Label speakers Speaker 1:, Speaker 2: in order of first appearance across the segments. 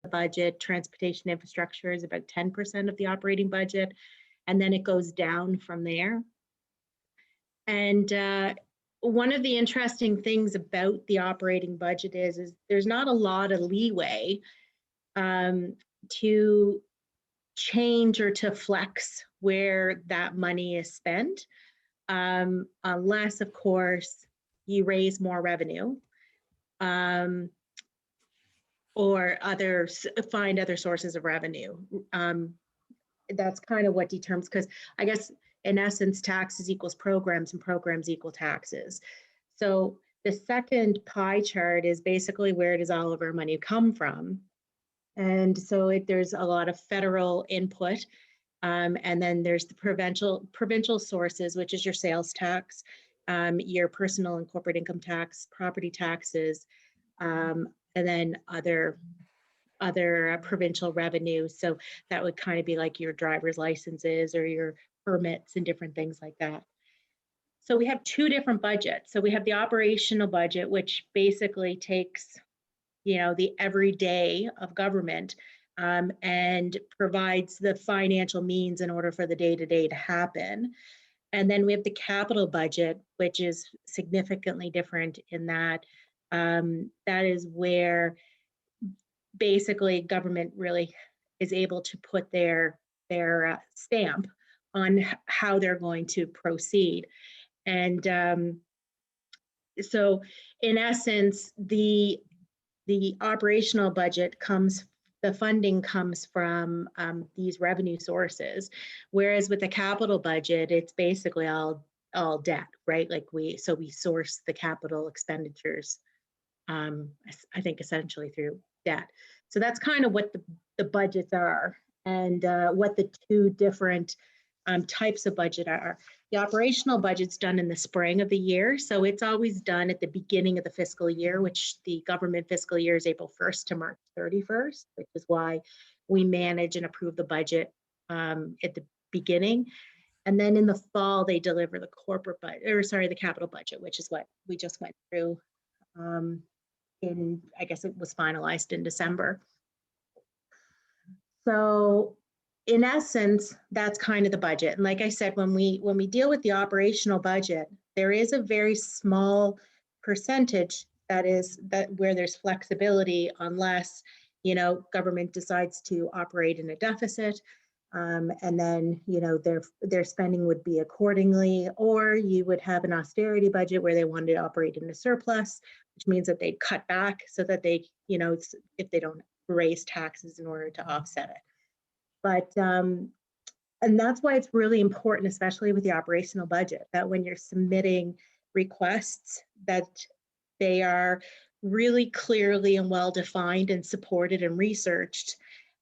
Speaker 1: budget. Transportation infrastructure is about 10% of the operating budget, and then it goes down from there. And one of the interesting things about the operating budget is there's not a lot of leeway to change or to flex where that money is spent, unless, of course, you raise more revenue or find other sources of revenue. That's kind of what determines, because I guess in essence, taxes equals programs and programs equal taxes. So the second pie chart is basically where does all of our money come from? And so there's a lot of federal input. And then there's the provincial sources, which is your sales tax, your personal and corporate income tax, property taxes, and then other provincial revenue. So that would kind of be like your driver's licenses or your permits and different things like that. So we have two different budgets. So we have the operational budget, which basically takes, the everyday of government and provides the financial means in order for the day-to-day to happen. And then we have the capital budget, which is significantly different in that that is where basically government really is able to put their stamp on how they're going to proceed. And so in essence, the operational budget the funding comes from these revenue sources, whereas with the capital budget, it's basically all debt, right? Like we source the capital expenditures, I think essentially through debt. So that's kind of what the budgets are, and what the two different types of budget are. The operational budget's done in the spring of the year, so it's always done at the beginning of the fiscal year, which the government fiscal year is April 1st to March 31st, which is why we manage and approve the budget at the beginning. And then in the fall, they deliver the the capital budget, which is what we just went through I guess it was finalized in December. So in essence, that's kind of the budget. And like I said, when we deal with the operational budget, there is a very small percentage where there's flexibility, unless government decides to operate in a deficit, and then their spending would be accordingly, or you would have an austerity budget where they wanted to operate in a surplus, which means that they cut back so that they if they don't raise taxes in order to offset it. But, and that's why it's really important, especially with the operational budget, that when you're submitting requests, that they are really clearly and well-defined and supported and researched,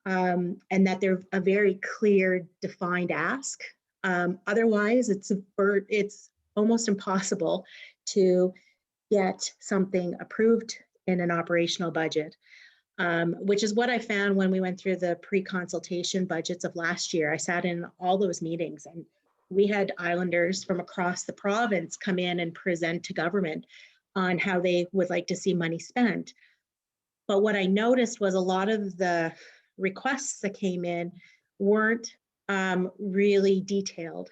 Speaker 1: and that they're a very clear, defined ask. Otherwise, it's almost impossible to get something approved in an operational budget. Which is what I found when we went through the pre-consultation budgets of last year. I sat in all those meetings, and we had islanders from across the province come in and present to government on how they would like to see money spent. But what I noticed was a lot of the requests that came in weren't really detailed.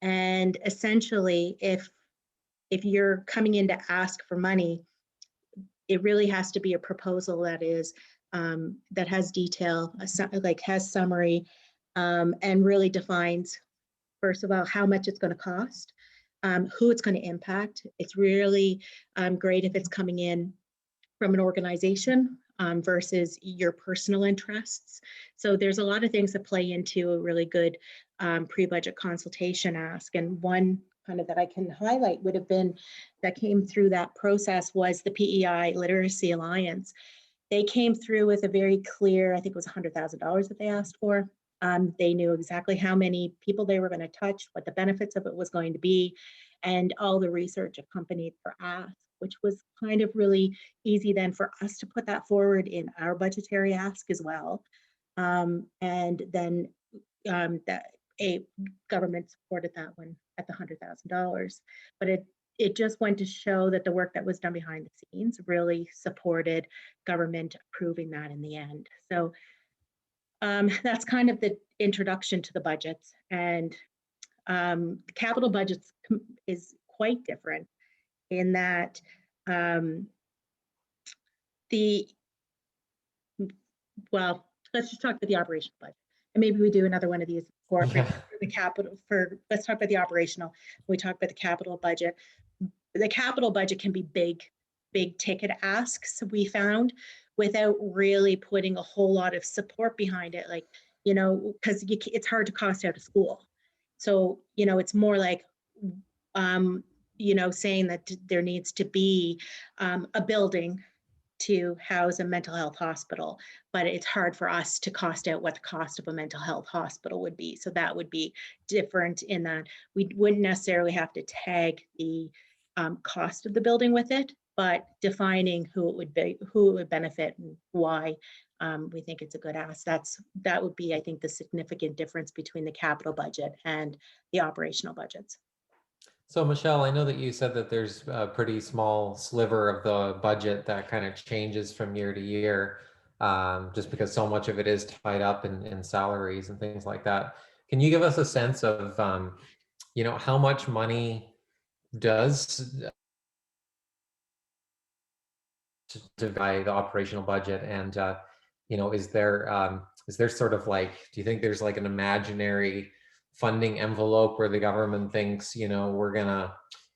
Speaker 1: And essentially, if you're coming in to ask for money, it really has to be a proposal that is that has detail, has summary, and really defines, first of all, how much it's going to cost, who it's going to impact. It's really great if it's coming in from an organization versus your personal interests. So there's a lot of things that play into a really good pre-budget consultation ask. And one kind of that I can highlight would have been that came through that process was the PEI Literacy Alliance. They came through with a very clear, I think it was $100,000 that they asked for. They knew exactly how many people they were going to touch, what the benefits of it was going to be, and all the research accompanied their ask, which was kind of really easy then for us to put that forward in our budgetary ask as well. And then that a government supported that one at the $100,000. But it just went to show that the work that was done behind the scenes really supported government approving that in the end. So that's kind of the introduction to the budgets. And capital budgets is quite different in that well, let's just talk about the operational budget. And maybe we do another one of these for the capital, let's talk about the operational. We talk about the capital budget. The capital budget can be big ticket asks, we found, without really putting a whole lot of support behind it. Like, because it's hard to cost out a school. So, it's more like, saying that there needs to be a building to house a mental health hospital, but it's hard for us to cost out what the cost of a mental health hospital would be. So that would be different in that we wouldn't necessarily have to tag the cost of the building with it, but defining who it would benefit and why we think it's a good ask. That would be, I think, the significant difference between the capital budget and the operational budgets.
Speaker 2: So Michele, I know that you said that there's a pretty small sliver of the budget that kind of changes from year to year, just because so much of it is tied up in salaries and things like that. Can you give us a sense of, how much money does divide the operational budget? And, is there sort of like, do you think there's like an imaginary funding envelope where the government thinks, we're going to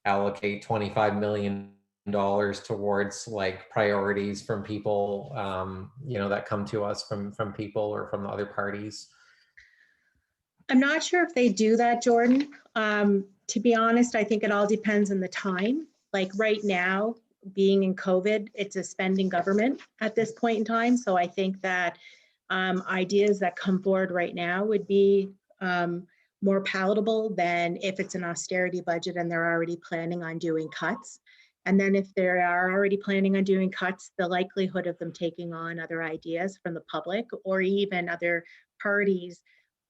Speaker 2: allocate $25 million towards like priorities from people, that come to us from people or from the other parties?
Speaker 1: I'm not sure if they do that, Jordan. To be honest, I think it all depends on the time. Like right now, being in COVID, it's a spending government at this point in time. So I think that ideas that come forward right now would be more palatable than if it's an austerity budget and they're already planning on doing cuts. And then if they are already planning on doing cuts, the likelihood of them taking on other ideas from the public or even other parties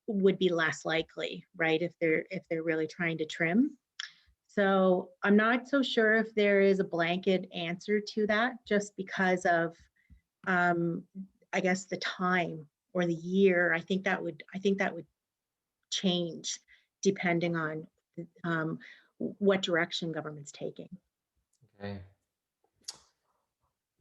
Speaker 1: would be less likely, right? If they're really trying to trim. So I'm not so sure if there is a blanket answer to that, just because of, I guess, the time or the year. I think that would change depending on what direction government's taking.
Speaker 2: Okay.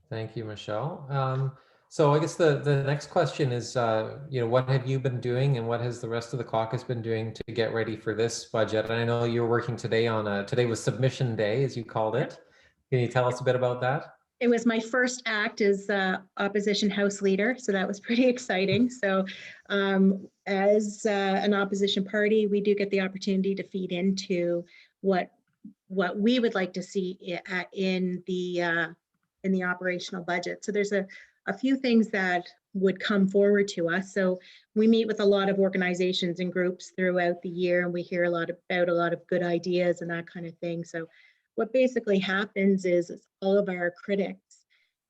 Speaker 2: Thank you, Michele. So I guess the next question is, what have you been doing and what has the rest of the caucus been doing to get ready for this budget? And I know you're working today today was submission day, as you called it. Can you tell us a bit about that?
Speaker 1: It was my first act as opposition House leader, so that was pretty exciting. So as an opposition party, we do get the opportunity to feed into what we would like to see in the operational budget. So there's a few things that would come forward to us. So we meet with a lot of organizations and groups throughout the year, and we hear a lot of good ideas and that kind of thing. So what basically happens is all of our critics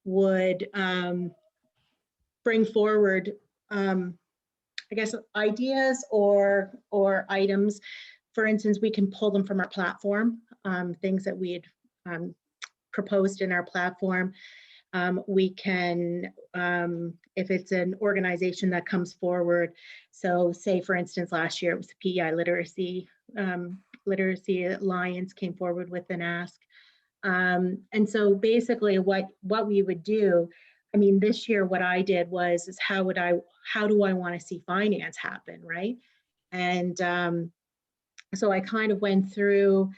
Speaker 1: would bring forward, I guess, ideas or items. For instance, we can pull them from our platform, things that we had proposed in our platform. We can, if it's an organization that comes forward, so say for instance, last year it was the PEI Literacy Alliance came forward with an ask. And so basically what we would do, I mean, this year what I did is how do I want to see finance happen, right? And so I kind of went through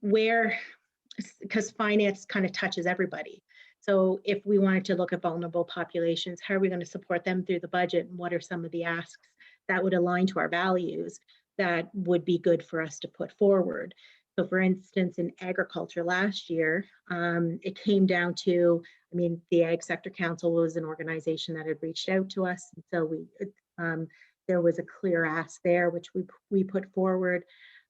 Speaker 1: where, because finance kind of touches everybody. So if we wanted to look at vulnerable populations, how are we going to support them through the budget? And what are some of the asks that would align to our values that would be good for us to put forward? So for instance, in agriculture last year, it came down to, I mean, the Ag Sector Council was an organization that had reached out to us. And so there was a clear ask there, which we put forward.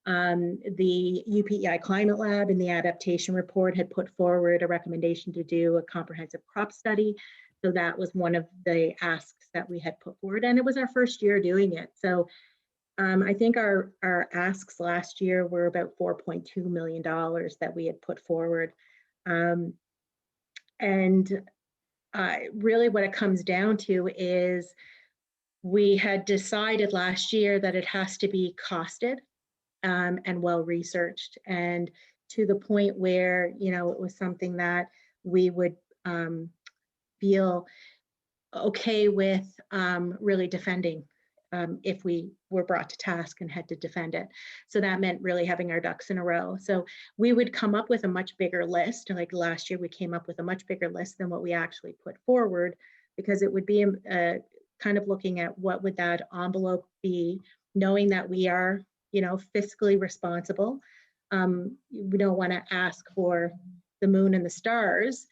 Speaker 1: The UPEI Climate Lab in the adaptation report had put forward a recommendation to do a comprehensive crop study. So that was one of the asks that we had put forward, and it was our first year doing it. So I think our asks last year were about $4.2 million that we had put forward. Um, and really what it comes down to is we had decided last year that it has to be costed and well researched, and to the point where, you know, it was something that we would feel okay with really defending if we were brought to task and had to defend it. So that meant really having our ducks in a row. So we would come up with a much bigger list. Like last year, we came up with a much bigger list than what we actually put forward, because it would be kind of looking at what would that envelope be, knowing that we are, you know, fiscally responsible. We don't want to ask for the moon and the stars,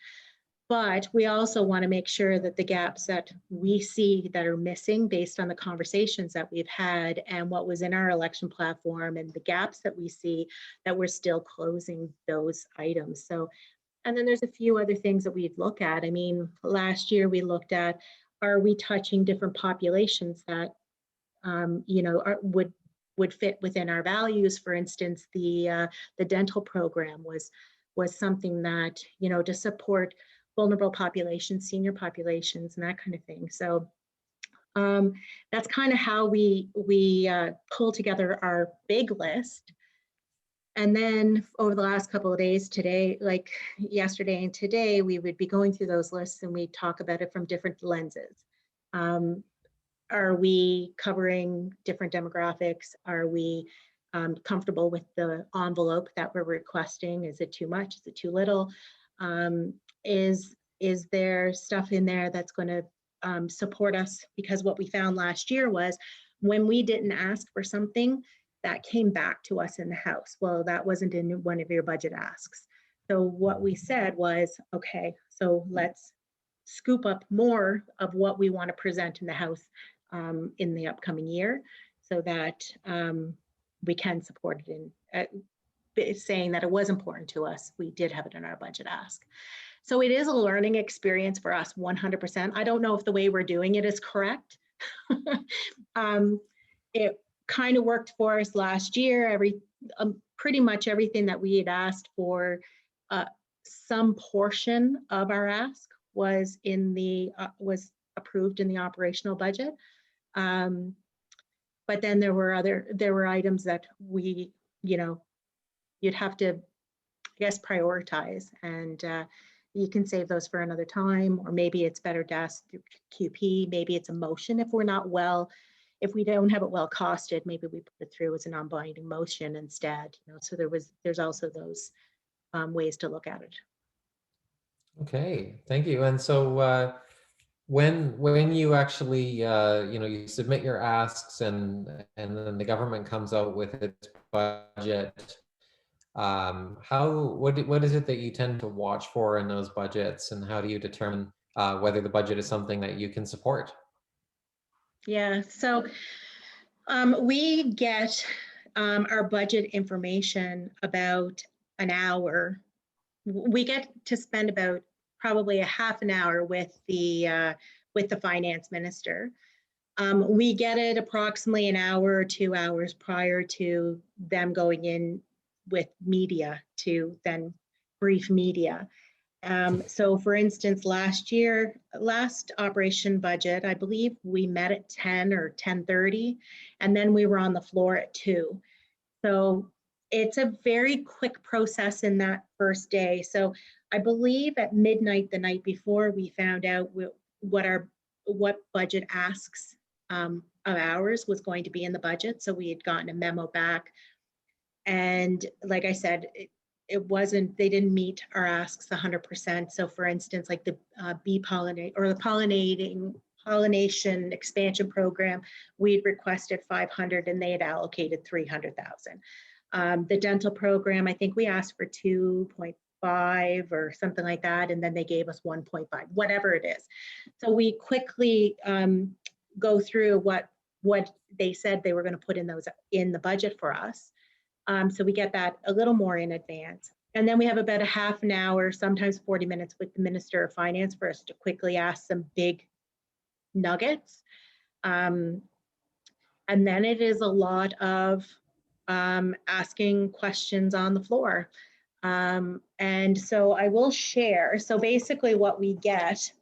Speaker 1: but we also want to make sure that the gaps that we see that are missing based on the conversations that we've had and what was in our election platform and the gaps that we see, that we're still closing those items. So, and then there's a few other things that we'd look at. I mean, last year we looked at, are we touching different populations that, you know, would fit within our values? For instance, the dental program was something that, you know, to support vulnerable populations, senior populations, and that kind of thing. So that's kind of how we pull together our big list. And then over the last couple of days, today, like yesterday and today, we would be going through those lists and we talk about it from different lenses. Are we covering different demographics? Are we comfortable with the envelope that we're requesting? Is it too much? Is it too little? Is there stuff in there that's going to support us? Because what we found last year was when we didn't ask for something, that came back to us in the House. Well, that wasn't in one of your budget asks. So what we said was, okay, so let's scoop up more of what we want to present in the House in the upcoming year, so that we can support it in saying that it was important to us. We did have it in our budget ask. So it is a learning experience for us, 100%. I don't know if the way we're doing it is correct. It kind of worked for us last year. Pretty much everything that we had asked for, some portion of our ask was in the was approved in the operational budget. But then there were items that we, you know, you'd have to, I guess, prioritize, and you can save those for another time, or maybe it's better to ask QP. Maybe it's a motion if we're not well. If we don't have it well costed, maybe we put it through as a non-binding motion instead. You know, so there's also those ways to look at it.
Speaker 2: Okay, thank you. And so when you actually you know, you submit your asks and then the government comes out with its budget, what is it that you tend to watch for in those budgets, and how do you determine whether the budget is something that you can support?
Speaker 1: Yeah, so we get our budget information about an hour. We get to spend about probably a half an hour with the finance minister. We get it approximately an hour or 2 hours prior to them going in with media to then brief media. So for instance, last operation budget, I believe we met at 10 or 10:30, and then we were on the floor at 2. So it's a very quick process in that first day. So I believe at midnight the night before, we found out what budget asks of ours was going to be in the budget. So we had gotten a memo back. And like I said, it wasn't, they didn't meet our asks 100%. So for instance, like the bee pollinate or the pollination expansion program, we'd requested 500 and they had allocated 300,000. The dental program, I think we asked for 2.5 or something like that, and then they gave us 1.5, whatever it is. So we quickly go through what they said they were going to put in the budget for us. So we get that a little more in advance. And then we have about a half an hour, sometimes 40 minutes with the Minister of Finance for us to quickly ask some big nuggets. And then it is a lot of asking questions on the floor. And so I will share. So basically what we get,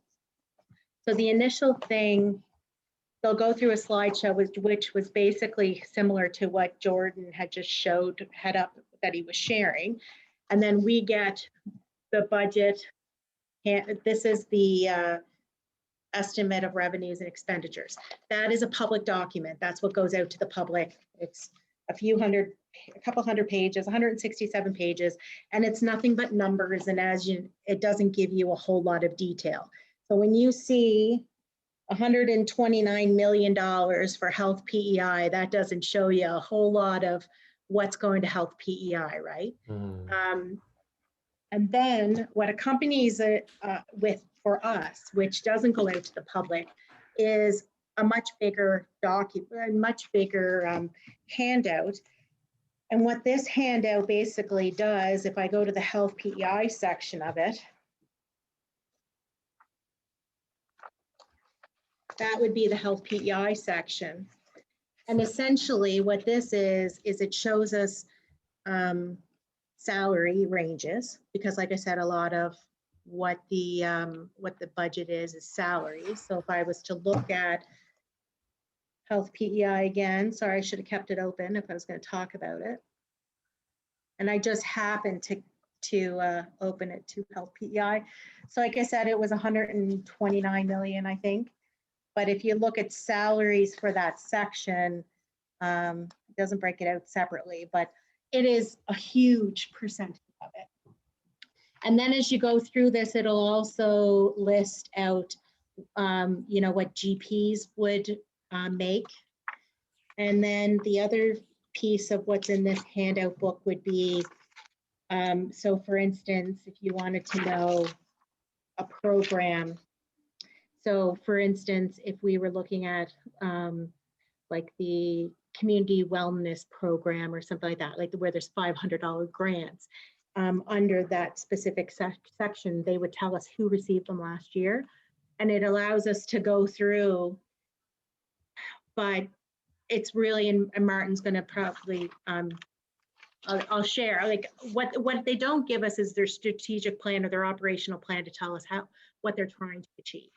Speaker 1: so the initial thing, they'll go through a slideshow which was basically similar to what Jordan had just showed head up that he was sharing. And then we get the budget. This is the estimate of revenues and expenditures. That is a public document. That's what goes out to the public. It's a couple hundred pages, 167 pages, and it's nothing but numbers. And it doesn't give you a whole lot of detail. So when you see $129 million for health PEI, that doesn't show you a whole lot of what's going to health PEI, right? And then what accompanies it with for us, which doesn't go out to the public, is a much bigger document, a much bigger handout. And what this handout basically does, if I go to the health PEI section of it, that would be the health PEI section. And essentially what this is it shows us salary ranges, because like I said, a lot of what the budget is salaries. So if I was to look at health PEI again, sorry, I should have kept it open if I was going to talk about it. And I just happened to open it to health PEI. So like I said, it was 129 million, I think. But if you look at salaries for that section, it doesn't break it out separately, but it is a huge percentage of it. And then as you go through this, it'll also list out, what GPs would make. And then the other piece of what's in this handout book would be, so for instance, if you wanted to know a program. So for instance, if we were looking at like the community wellness program or something like that, like where there's $500 grants, under that specific section, they would tell us who received them last year. And it allows us to go through, but it's really, and Martin's gonna probably, I'll share, like what they don't give us is their strategic plan or their operational plan to tell us what they're trying to achieve.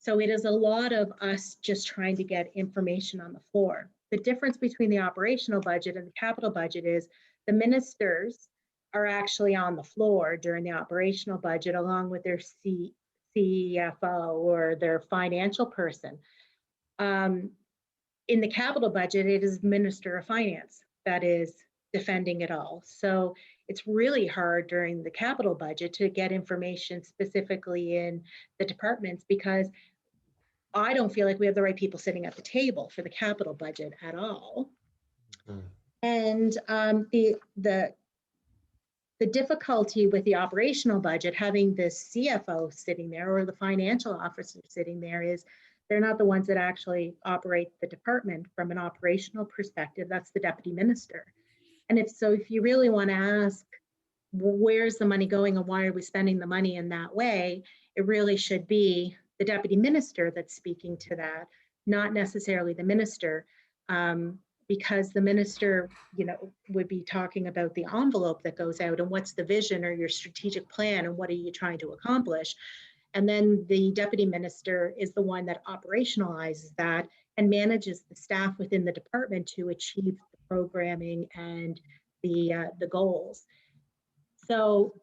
Speaker 1: So it is a lot of us just trying to get information on the floor. The difference between the operational budget and the capital budget is the ministers are actually on the floor during the operational budget along with their CFO or their financial person. In the capital budget, it is Minister of Finance that is defending it all. So it's really hard during the capital budget to get information specifically in the departments, because I don't feel like we have the right people sitting at the table for the capital budget at all. And the difficulty with the operational budget, having the CFO sitting there or the financial officer sitting there, is they're not the ones that actually operate the department from an operational perspective. That's the deputy minister. And if you really want to ask, where's the money going and why are we spending the money in that way, it really should be the deputy minister that's speaking to that, not necessarily the minister, because the minister, would be talking about the envelope that goes out and what's the vision or your strategic plan and what are you trying to accomplish. And then the deputy minister is the one that operationalizes that and manages the staff within the department to achieve the programming and the goals. So,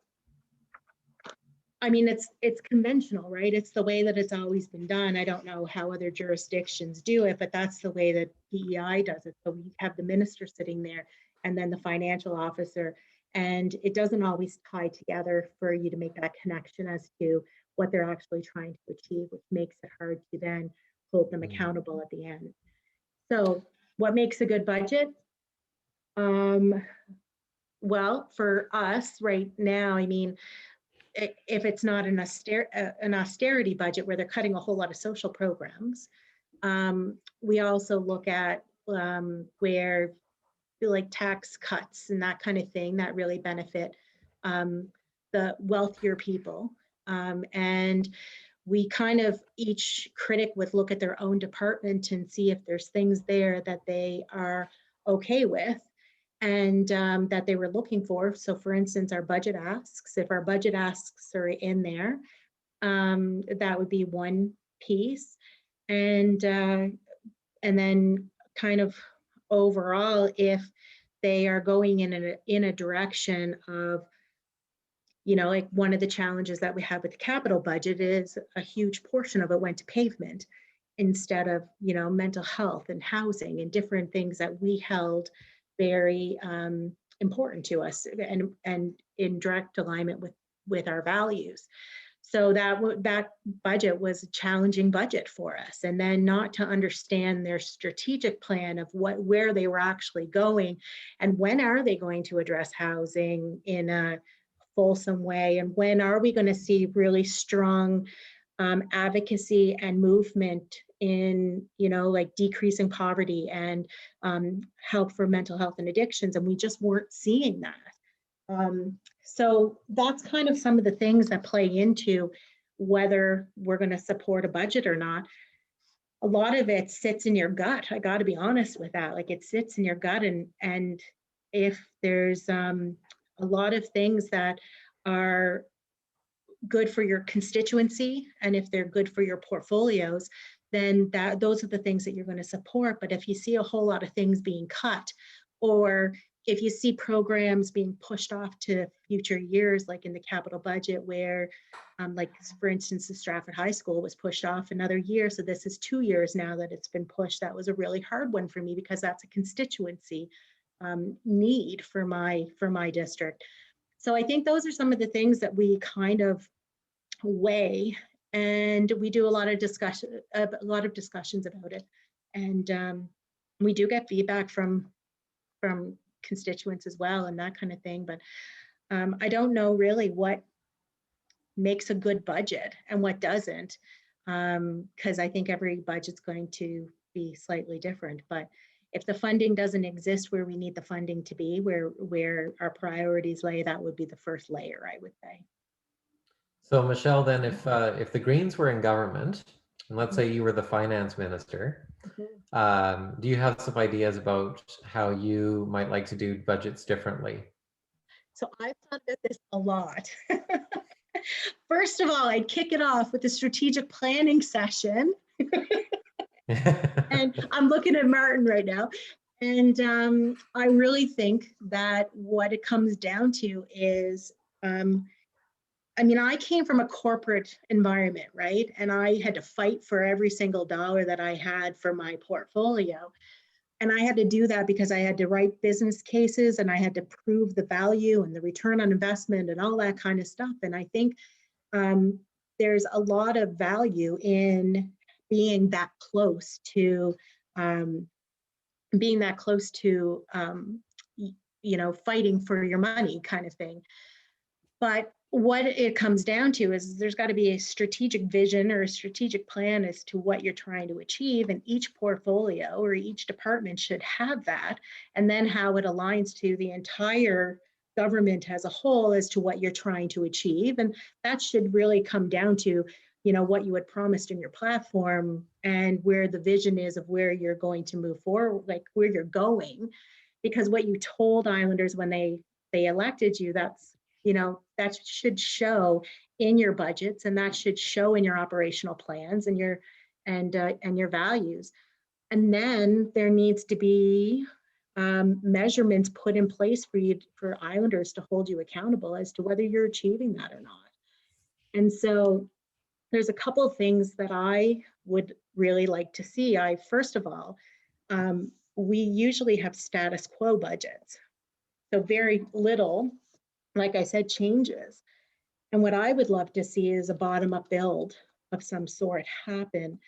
Speaker 1: I mean, it's conventional, right? It's the way that it's always been done. I don't know how other jurisdictions do it, but that's the way that PEI does it. So we have the minister sitting there and then the financial officer, and it doesn't always tie together for you to make that connection as to what they're actually trying to achieve, which makes it hard to then hold them accountable at the end. So what makes a good budget? Well, for us right now, I mean, if it's not an austerity budget where they're cutting a whole lot of social programs, we also look at where like tax cuts and that kind of thing that really benefit the wealthier people. And we kind of, each critic would look at their own department and see if there's things there that they are okay with and that they were looking for. So for instance, our budget asks, if our budget asks are in there, that would be one piece. And then kind of overall, if they are going in a direction of, like one of the challenges that we have with the capital budget is a huge portion of it went to pavement instead of, mental health and housing and different things that we held very important to us and in direct alignment with our values. So that budget was a challenging budget for us. And then not to understand their strategic plan of where they were actually going and when are they going to address housing in a fulsome way, and when are we going to see really strong advocacy and movement in, like decreasing poverty and help for mental health and addictions, and we just weren't seeing that. So that's kind of some of the things that play into whether we're going to support a budget or not. A lot of it sits in your gut. I got to be honest with that. Like, it sits in your gut, and if there's a lot of things that are good for your constituency, and if they're good for your portfolios, then those are the things that you're going to support. But if you see a whole lot of things being cut, or if you see programs being pushed off to future years, like in the capital budget, where like for instance, the Stratford High School was pushed off another year. So this is 2 years now that it's been pushed. That was a really hard one for me because that's a constituency need for my district. So I think those are some of the things that we kind of weigh, and we do a lot of discussions about it. And we do get feedback from constituents as well and that kind of thing. But I don't know really what makes a good budget and what doesn't, because I think every budget's going to be slightly different. But if the funding doesn't exist where we need the funding to be, where our priorities lay, that would be the first layer, I would say.
Speaker 2: So Michele, then if the Greens were in government, and let's say you were the finance minister, do you have some ideas about how you might like to do budgets differently?
Speaker 1: So I've thought about this a lot. First of all, I'd kick it off with a strategic planning session. And I'm looking at Martin right now. And I really think that what it comes down to is, I came from a corporate environment, right? And I had to fight for every single dollar that I had for my portfolio. And I had to do that because I had to write business cases and I had to prove the value and the return on investment and all that kind of stuff. And I think there's a lot of value in being that close to fighting for your money kind of thing. But what it comes down to is there's got to be a strategic vision or a strategic plan as to what you're trying to achieve, and each portfolio or each department should have that, and then how it aligns to the entire government as a whole as to what you're trying to achieve. And that should really come down to, what you had promised in your platform and where the vision is of where you're going to move forward, like where you're going. Because what you told Islanders when they elected you, that should show in your budgets, and that should show in your operational plans and your values. And then there needs to be measurements put in place for Islanders to hold you accountable as to whether you're achieving that or not. And so there's a couple of things that I would really like to see. First of all, we usually have status quo budgets. So very little, like I said, changes. And what I would love to see is a bottom-up build of some sort happen.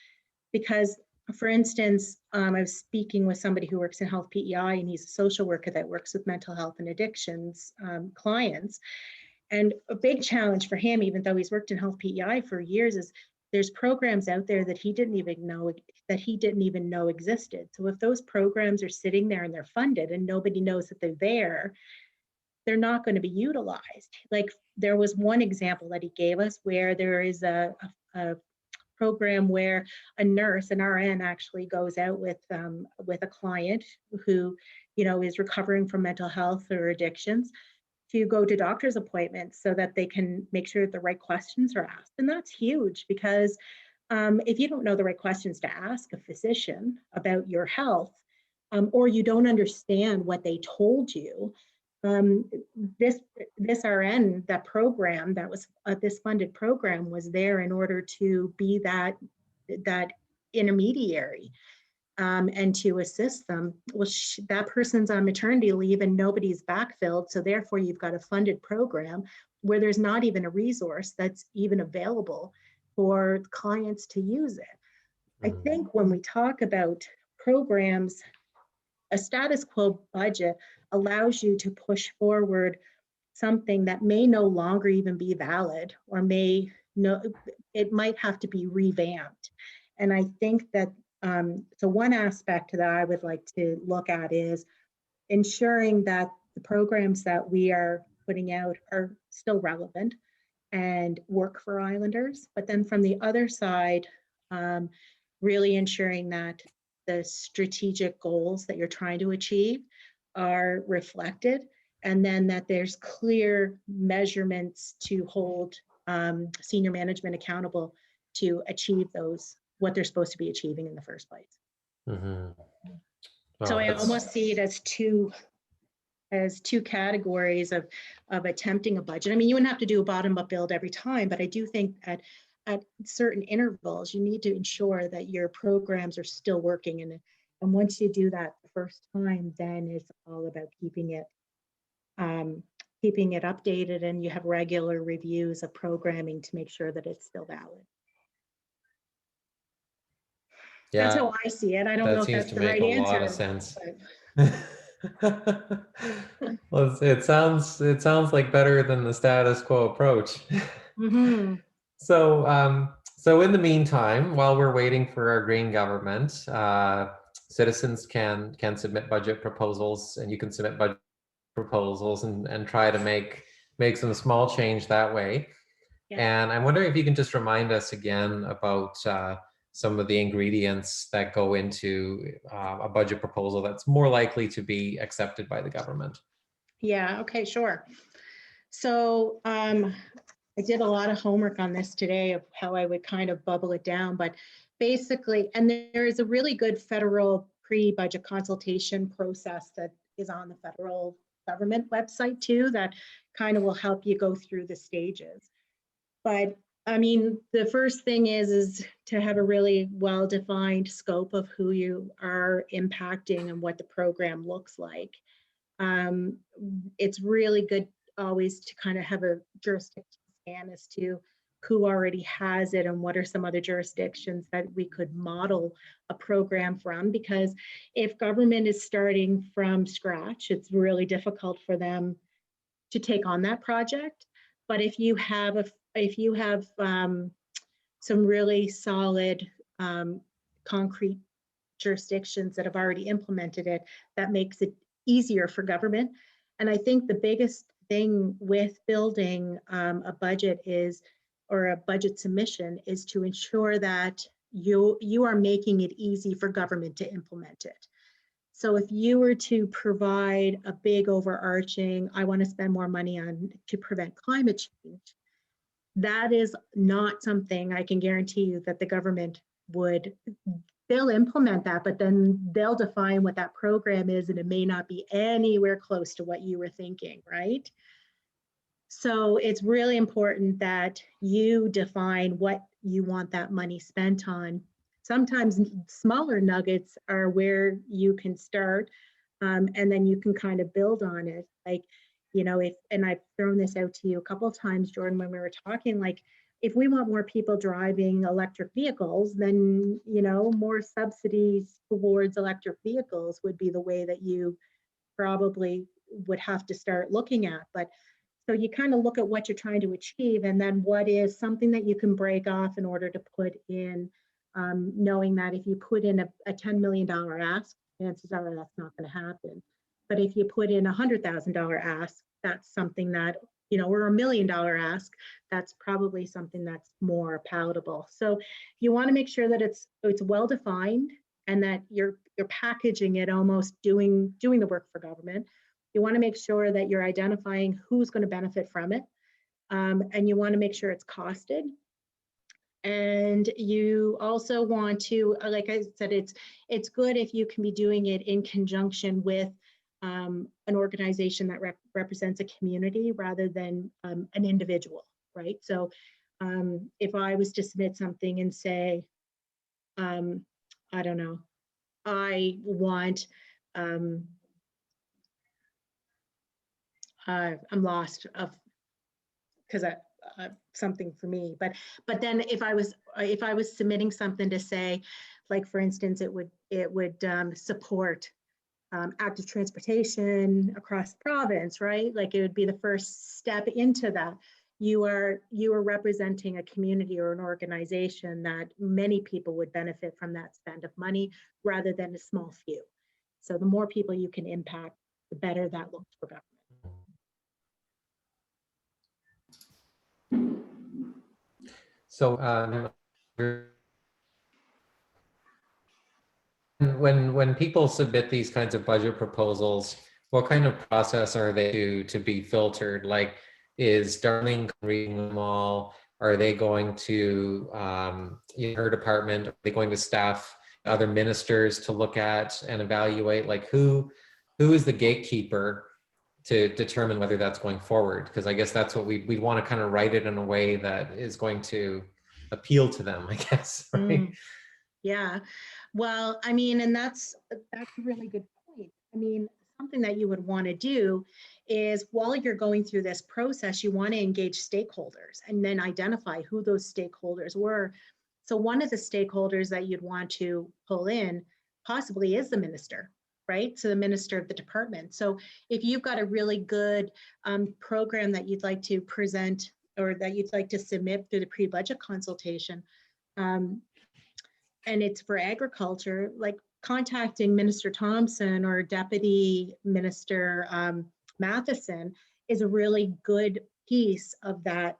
Speaker 1: Because, for instance, I was speaking with somebody who works in health PEI, and he's a social worker that works with mental health and addictions clients. And a big challenge for him, even though he's worked in health PEI for years, is there's programs out there that he didn't even know existed. So if those programs are sitting there and they're funded and nobody knows that they're not going to be utilized. Like, there was one example that he gave us where there is a program where a nurse, an RN, actually goes out with a client who, is recovering from mental health or addictions, to go to doctor's appointments so that they can make sure that the right questions are asked. And that's huge, because if you don't know the right questions to ask a physician about your health, or you don't understand what they told you, this RN, that program, that was this funded program, was there in order to be that intermediary, and to assist them. Well, that person's on maternity leave and nobody's backfilled, so therefore you've got a funded program where there's not even a resource that's even available for clients to use it. I think when we talk about programs, a status quo budget allows you to push forward something that may no longer even be valid, or it might have to be revamped. And I think that so one aspect that I would like to look at is ensuring that the programs that we are putting out are still relevant and work for Islanders. But then from the other side, really ensuring that the strategic goals that you're trying to achieve are reflected, and then that there's clear measurements to hold senior management accountable to achieve what they're supposed to be achieving in the first place.
Speaker 2: Well,
Speaker 1: so I almost see it as two categories of attempting a budget. I mean, you wouldn't have to do a bottom-up build every time, but I do think at certain intervals, you need to ensure that your programs are still working. And once you do that the first time, then it's all about keeping it updated, and you have regular reviews of programming to make sure that it's still valid.
Speaker 2: Yeah,
Speaker 1: that's how I see it. I don't know if that's the right answer.
Speaker 2: That seems to make a lot of sense. Well, it sounds like better than the status quo approach.
Speaker 1: Mm-hmm.
Speaker 2: So in the meantime, while we're waiting for our green government, citizens can submit budget proposals, and you can submit budget proposals and try to make some small change that way. Yeah. And I'm wondering if you can just remind us again about some of the ingredients that go into a budget proposal that's more likely to be accepted by the government.
Speaker 1: Yeah, okay, sure. So I did a lot of homework on this today of how I would kind of bubble it down, but basically, and there is a really good federal pre-budget consultation process that is on the federal government website too, that kind of will help you go through the stages. But I mean, the first thing is to have a really well-defined scope of who you are impacting and what the program looks like. It's really good always to kind of have a jurisdiction scan as to who already has it and what are some other jurisdictions that we could model a program from, because if government is starting from scratch, it's really difficult for them to take on that project. But if you have some really solid concrete jurisdictions that have already implemented it, that makes it easier for government. And I think the biggest thing with building a budget or a budget submission is to ensure that you are making it easy for government to implement it. So if you were to provide a big overarching, I want to spend more money to prevent climate change, that is not something I can guarantee you that the government they'll implement that, but then they'll define what that program is, and it may not be anywhere close to what you were thinking, right? So it's really important that you define what you want that money spent on. Sometimes smaller nuggets are where you can start, and then you can kind of build on it. Like, and I've thrown this out to you a couple of times, Jordan, when we were talking, like, if we want more people driving electric vehicles, then, more subsidies towards electric vehicles would be the way that you probably would have to start looking at. But so you kind of look at what you're trying to achieve, and then what is something that you can break off in order to put in, knowing that if you put in a $10 million ask, chances are that's not going to happen. But if you put in a $100,000 ask, that's something that or $1 million ask, that's probably something that's more palatable. So you want to make sure that it's well defined and that you're packaging it, almost doing the work for government. You want to make sure that you're identifying who's going to benefit from it, and you want to make sure it's costed. And you also want to, like I said, it's good if you can be doing it in conjunction with an organization that represents a community rather than an individual, right? So if I was to submit something and say, I don't know, I want, I'm lost of, because something for me, but then if I was submitting something to say, like for instance, it would support active transportation across the province, right? Like it would be the first step into that. You are representing a community or an organization that many people would benefit from that spend of money rather than a small few. So the more people you can impact, the better that looks for government.
Speaker 2: So when people submit these kinds of budget proposals, what kind of process are they to be filtered? Like, is Darling reading them all? Are they going to her department? Are they going to staff, other ministers to look at and evaluate? Like, who is the gatekeeper to determine whether that's going forward? Because I guess that's what we want to kind of write it in a way that is going to appeal to them, I guess, right?
Speaker 1: Yeah, well, I mean, and that's a really good point. I mean, something that you would want to do is while you're going through this process, you want to engage stakeholders and then identify who those stakeholders were. So one of the stakeholders that you'd want to pull in possibly is the minister, right? So the minister of the department. So if you've got a really good program that you'd like to present or that you'd like to submit through the pre-budget consultation, and it's for agriculture, like contacting Minister Thompson or Deputy Minister Matheson is a really good piece of that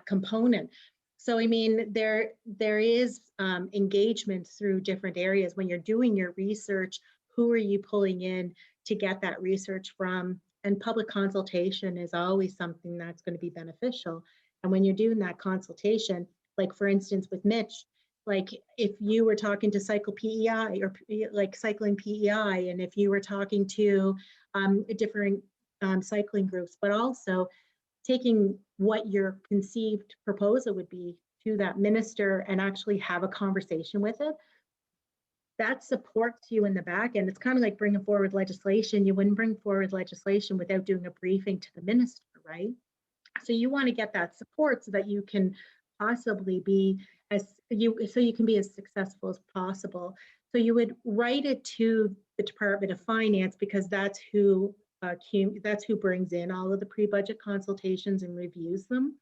Speaker 1: component. So I mean, there is engagement through different areas. When you're doing your research, who are you pulling in to get that research from? And public consultation is always something that's going to be beneficial. And when you're doing that consultation, like for instance with Mitch, like if you were talking to Cycle PEI or like cycling PEI, and if you were talking to different cycling groups, but also taking what your conceived proposal would be to that minister and actually have a conversation with it, that supports you in the back end. It's kind of like bringing forward legislation. You wouldn't bring forward legislation without doing a briefing to the minister, right? So you want to get that support so that you can possibly be so you can be as successful as possible. So you would write it to the Department of Finance because that's who brings in all of the pre-budget consultations and reviews them.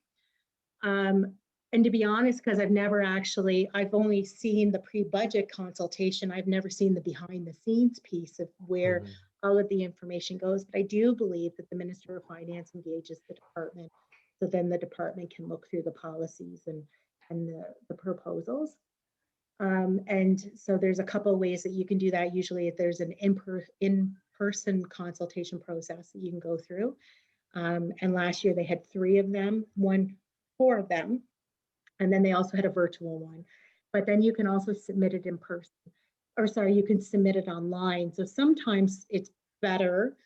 Speaker 1: And to be honest, because I've only seen the pre-budget consultation. I've never seen the behind the scenes piece of where all of the information goes. But I do believe that the Minister of Finance engages the department. So then the department can look through the policies and the proposals. And so there's a couple of ways that you can do that. Usually if there's an in-person consultation process that you can go through. And last year they had 4 of them. And then they also had a virtual one. But then you can also submit it in person. Or sorry, you can submit it online. So sometimes it's better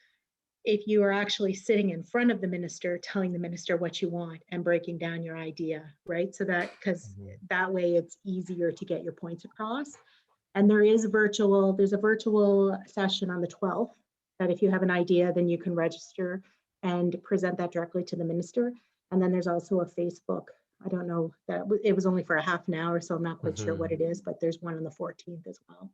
Speaker 1: if you are actually sitting in front of the minister, telling the minister what you want and breaking down your idea, right? So that, because that way it's easier to get your points across. And there's a virtual session on the 12th that if you have an idea, then you can register and present that directly to the minister. And then there's also a Facebook. I don't know, that it was only for a half an hour, so I'm not quite sure what it is, but there's one on the 14th as well.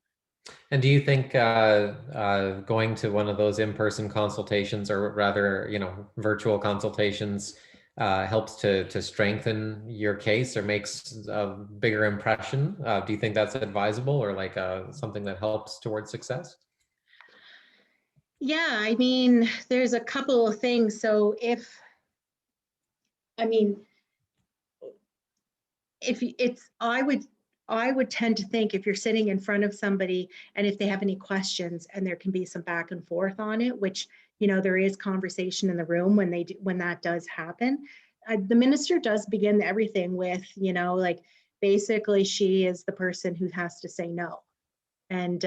Speaker 2: And do you think going to one of those in-person consultations, or rather, virtual consultations, helps to strengthen your case or makes a bigger impression? Do you think that's advisable or like something that helps towards success?
Speaker 1: Yeah, I mean, there's a couple of things. So if I mean, I would tend to think if you're sitting in front of somebody and if they have any questions and there can be some back and forth on it, which, there is conversation in the room when that does happen. The minister does begin everything with, like basically she is the person who has to say no. And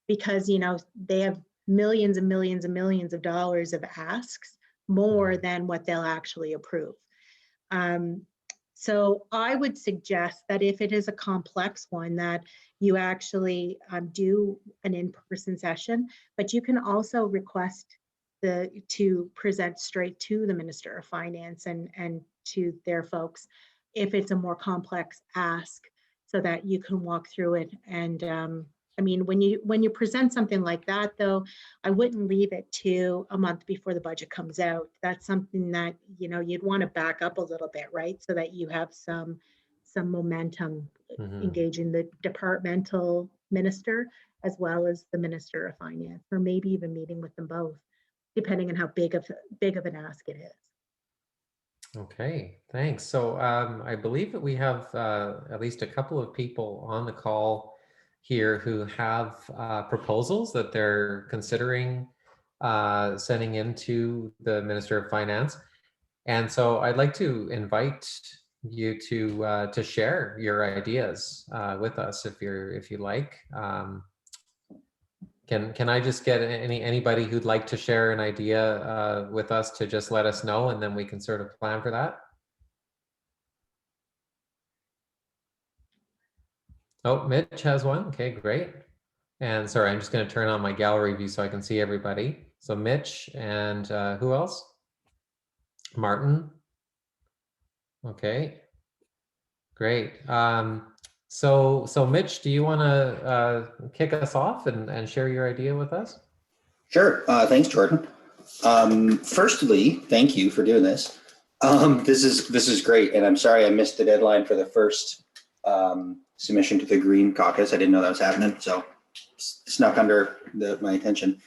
Speaker 1: because, they have millions and millions and millions of dollars of asks, more than what they'll actually approve. So I would suggest that if it is a complex one, that you actually do an in-person session, but you can also request to present straight to the Minister of Finance and to their folks if it's a more complex ask, so that you can walk through it. And I mean, when you present something like that, though, I wouldn't leave it to a month before the budget comes out. That's something that, you'd want to back up a little bit, right? So that you have some momentum engaging the departmental minister as well as the Minister of Finance, or maybe even meeting with them both, depending on how big of an ask it is.
Speaker 2: Okay, thanks. So I believe that we have at least a couple of people on the call here who have proposals that they're considering sending into the Minister of Finance. And so I'd like to invite you to share your ideas with us if you like. Can I just get anybody who'd like to share an idea with us to just let us know, and then we can sort of plan for that? Oh, Mitch has one. Okay, great. And sorry, I'm just going to turn on my gallery view so I can see everybody. So Mitch and who else? Martin. Okay, great. So Mitch, do you want to kick us off and share your idea with us?
Speaker 3: Sure. Thanks, Jordan. Firstly, thank you for doing this. This is great, and I'm sorry I missed the deadline for the first submission to the Green Caucus. I didn't know that was happening, so snuck under my attention.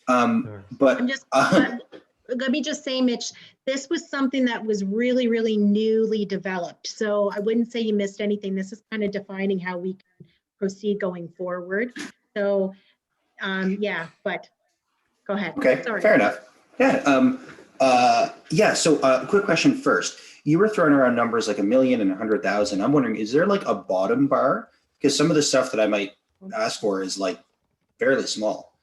Speaker 3: But
Speaker 1: let me just say, Mitch, this was something that was really, really newly developed. So I wouldn't say you missed anything. This is kind of defining how we can proceed going forward. So yeah, but go ahead.
Speaker 3: Okay, sorry. Fair enough. Yeah. Yeah. So quick question first. You were throwing around numbers like 1 million and 100,000. I'm wondering, is there like a bottom bar? Because some of the stuff that I might ask for is like fairly small.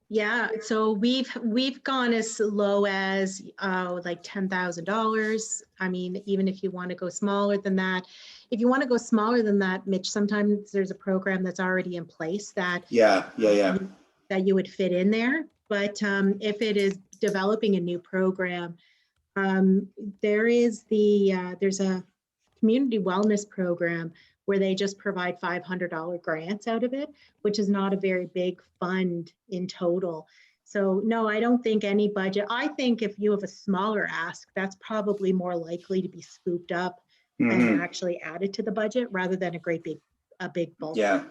Speaker 1: Yeah, so we've gone as low as like $10,000. I mean, even if you want to go smaller than that, Mitch, sometimes there's a program that's already in place that that you would fit in there. But if it is developing a new program, there's a community wellness program where they just provide $500 grants out of it, which is not a very big fund in total. So no, I don't think any budget. I think if you have a smaller ask, that's probably more likely to be scooped up and actually added to the budget rather than a big bulk.
Speaker 3: Yeah,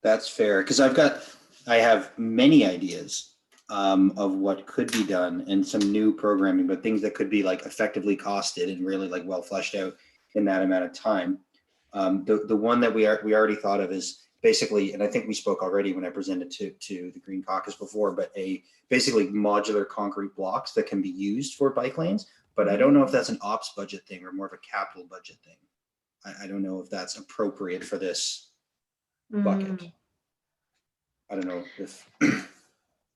Speaker 3: that's fair. Because I have many ideas of what could be done and some new programming, but things that could be like effectively costed and really like well fleshed out in that amount of time. The one that we already thought of is basically, and I think we spoke already when I presented to the Green Caucus before, but basically modular concrete blocks that can be used for bike lanes. But I don't know if that's an ops budget thing or more of a capital budget thing. I don't know if that's appropriate for this bucket. I don't know if.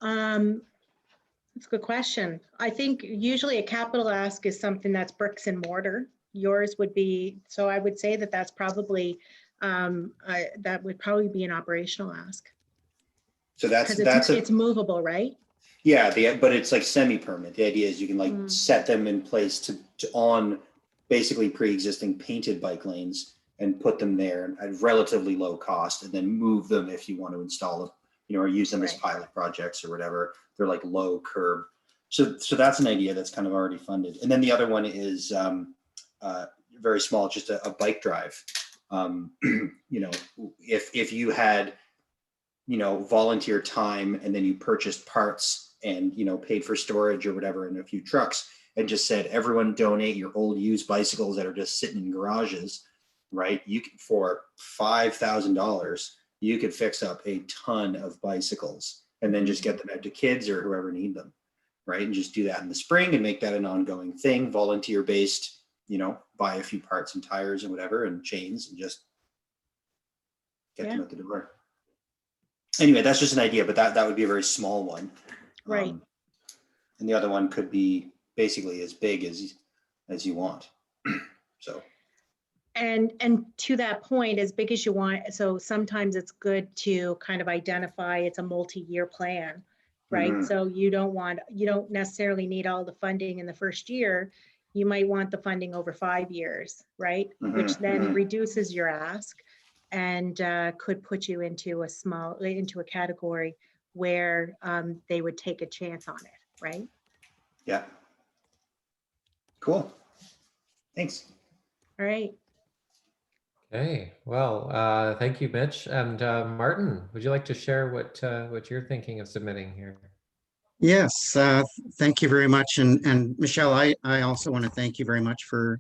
Speaker 1: That's a good question. I think usually a capital ask is something that's bricks and mortar. Yours would be, so I would say that that's probably, that would probably be an operational ask.
Speaker 3: So
Speaker 1: it's movable, right?
Speaker 3: Yeah, but it's like semi-permanent. The idea is you can like set them in place to on basically pre-existing painted bike lanes and put them there at relatively low cost, and then move them if you want to install them, or use them as pilot projects or whatever. They're like low curb. So that's an idea that's kind of already funded. And then the other one is very small, just a bike drive. If you had, volunteer time and then you purchased parts and, paid for storage or whatever in a few trucks, and just said, everyone donate your old used bicycles that are just sitting in garages, right? You can, for $5,000, you could fix up a ton of bicycles and then just get them out to kids or whoever need them, right? And just do that in the spring and make that an ongoing thing, volunteer based, you know, buy a few parts and tires and whatever and chains and just get them out the door. Anyway, that's just an idea, but that would be a very small one.
Speaker 1: Right.
Speaker 3: And the other one could be basically as big as you want. So.
Speaker 1: And to that point, as big as you want, so sometimes it's good to kind of identify it's a multi-year plan, right?
Speaker 3: Mhm.
Speaker 1: So you don't necessarily need all the funding in the first year. You might want the funding over 5 years, right? Which then reduces your ask and could put you into a category where they would take a chance on it, right?
Speaker 3: Yeah. Cool. Thanks.
Speaker 1: All right.
Speaker 2: Okay, well, thank you, Mitch. And Martin, would you like to share what you're thinking of submitting here?
Speaker 4: Yes, thank you very much. And Michelle, I also want to thank you very much for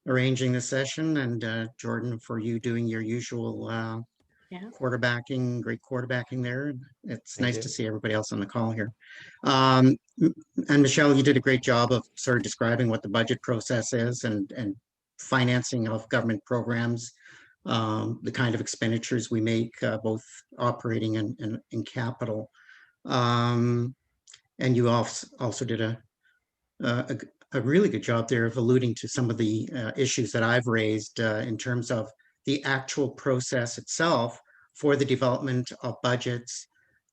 Speaker 4: arranging this session, and Jordan, for you doing your usual quarterbacking, great quarterbacking there. It's nice to see everybody else on the call here. And Michelle, you did a great job of sort of describing what the budget process is and financing of government programs, the kind of expenditures we make, both operating and capital. And you also did a really good job there of alluding to some of the issues that I've raised in terms of the actual process itself for the development of budgets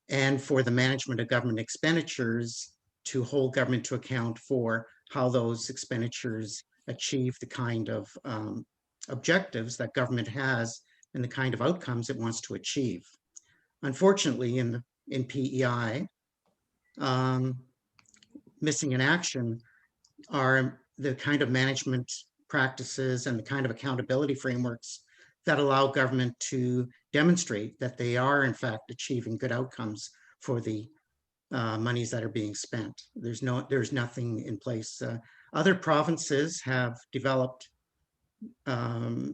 Speaker 4: and for the management of government expenditures, to hold government to account for how those expenditures achieve the kind of objectives that government has and the kind of outcomes it wants to achieve. Unfortunately, in PEI, missing in action are the kind of management practices and the kind of accountability frameworks that allow government to demonstrate that they are in fact achieving good outcomes for the monies that are being spent. There's nothing in place. Other provinces have developed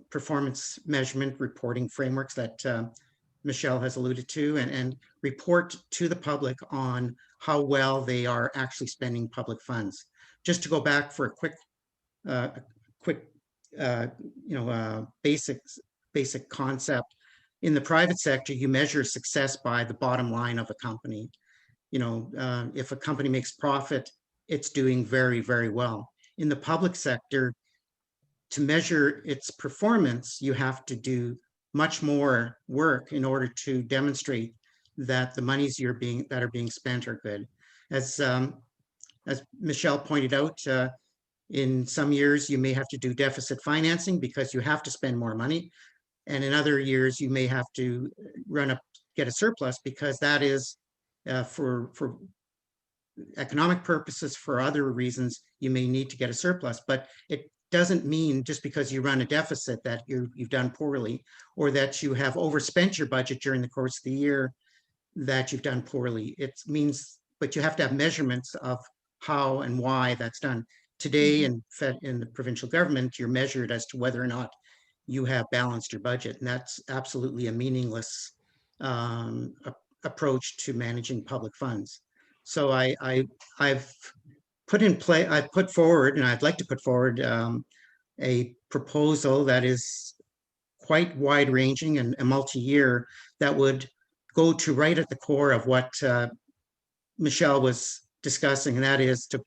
Speaker 4: performance measurement reporting frameworks that Michelle has alluded to, and report to the public on how well they are actually spending public funds. Just to go back for a quick basic concept. In the private sector, you measure success by the bottom line of a company. If a company makes profit, it's doing very, very well. In the public sector, to measure its performance, you have to do much more work in order to demonstrate that the monies that are being spent are good. As Michelle pointed out, in some years you may have to do deficit financing because you have to spend more money, and in other years you may have to get a surplus because that is for economic purposes. For other reasons, you may need to get a surplus, but it doesn't mean just because you run a deficit that you've done poorly, or that you have overspent your budget during the course of the year that you've done poorly. It means, but you have to have measurements of how and why that's done. Today in the provincial government, you're measured as to whether or not you have balanced your budget, and that's absolutely a meaningless approach to managing public funds. So I've put forward, and I'd like to put forward a proposal that is quite wide-ranging and multi-year, that would go to right at the core of what Michelle was discussing, and that is to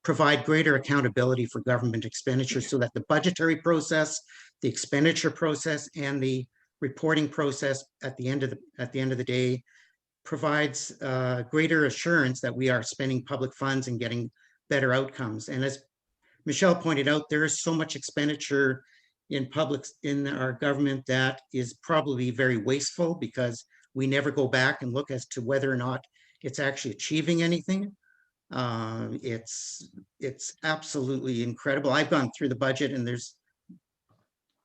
Speaker 4: provide greater accountability for government expenditures, so that the budgetary process, the expenditure process, and the reporting process at the end of the day provides greater assurance that we are spending public funds and getting better outcomes. And as Michelle pointed out, there is so much expenditure in our government that is probably very wasteful, because we never go back and look as to whether or not it's actually achieving anything. It's absolutely incredible. I've gone through the budget, and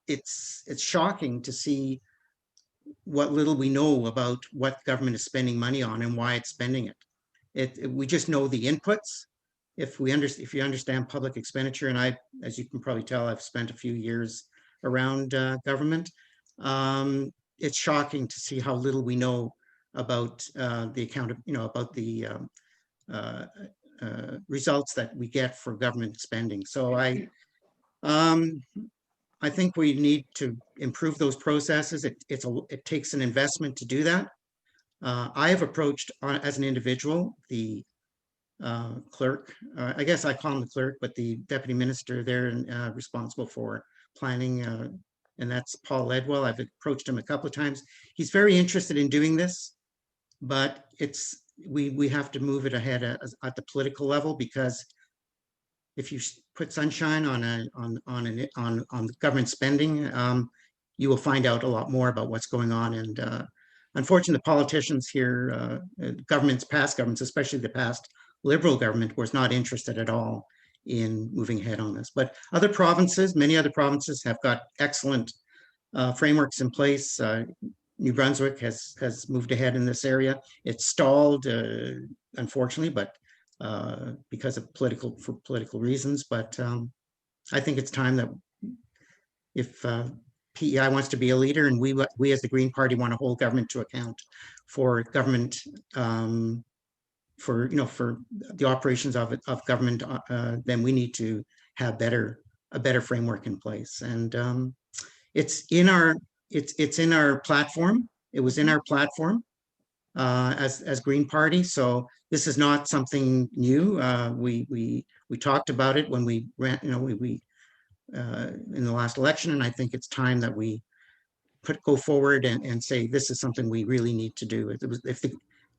Speaker 4: it's shocking to see what little we know about what government is spending money on and why it's spending it. We just know the inputs, if you understand public expenditure, and as you can probably tell, I've spent a few years around government. It's shocking to see how little we know about the account of, about the results that we get for government spending. So I think we need to improve those processes. It takes an investment to do that. I have approached as an individual the clerk. I guess I call him the clerk, but the deputy minister there responsible for planning, and that's Paul Ledwell. I've approached him a couple of times. He's very interested in doing this, but we have to move it ahead at the political level, because if you put sunshine on government spending, you will find out a lot more about what's going on. And unfortunately, the politicians here, past governments, especially the past Liberal government, was not interested at all in moving ahead on this. But many other provinces have got excellent frameworks in place. New Brunswick has moved ahead in this area. It's stalled, unfortunately, but because of political reasons. But I think it's time that if PEI wants to be a leader, and we as the Green Party want to hold government to account for government, for the operations of government, then we need to have a better framework in place. And it's in our platform. It was in our platform as Green Party. So this is not something new. We talked about it when we ran, in the last election, and I think it's time that we go forward and say this is something we really need to do.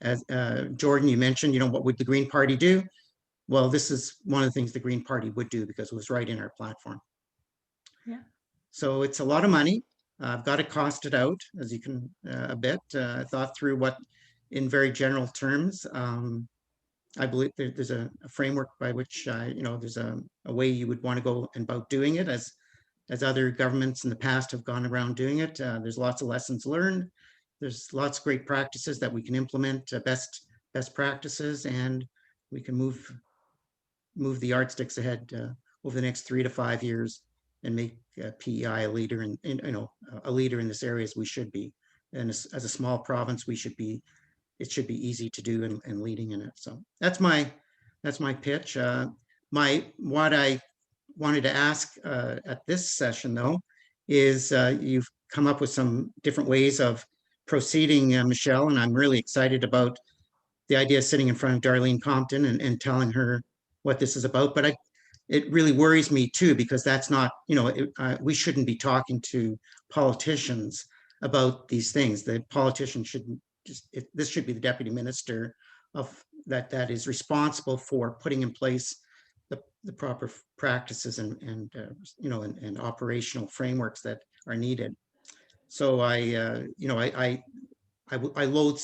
Speaker 4: As Jordan, you mentioned, what would the Green Party do? Well, this is one of the things the Green Party would do, because it was right in our platform.
Speaker 1: Yeah.
Speaker 4: So it's a lot of money. I've got to cost it out, as you can a bit. I thought through what, in very general terms, I believe there's a framework by which, there's a way you would want to go about doing it, as other governments in the past have gone around doing it. There's lots of lessons learned. There's lots of great practices that we can implement, best practices, and we can move the yardsticks ahead over the next 3 to 5 years and make PEI a leader a leader in this area, as we should be. And as a small province, it should be easy to do and leading in it. So that's my pitch. What I wanted to ask at this session, though, is you've come up with some different ways of proceeding, Michelle, and I'm really excited about the idea of sitting in front of Darlene Compton and telling her what this is about. But it really worries me too, because that's not, we shouldn't be talking to politicians about these things. The politician shouldn't this should be the deputy minister that is responsible for putting in place the proper practices and operational frameworks that are needed. So I loathe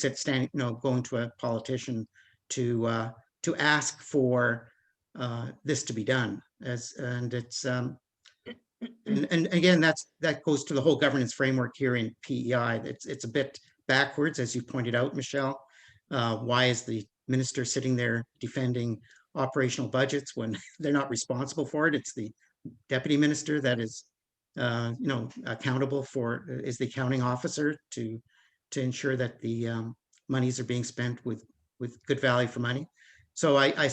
Speaker 4: going to a politician to ask for this to be done, and again, that goes to the whole governance framework here in PEI. It's a bit backwards, as you pointed out, Michelle. Why is the minister sitting there defending operational budgets when they're not responsible for it? It's the deputy minister that is accountable is the accounting officer to ensure that the monies are being spent with good value for money. So I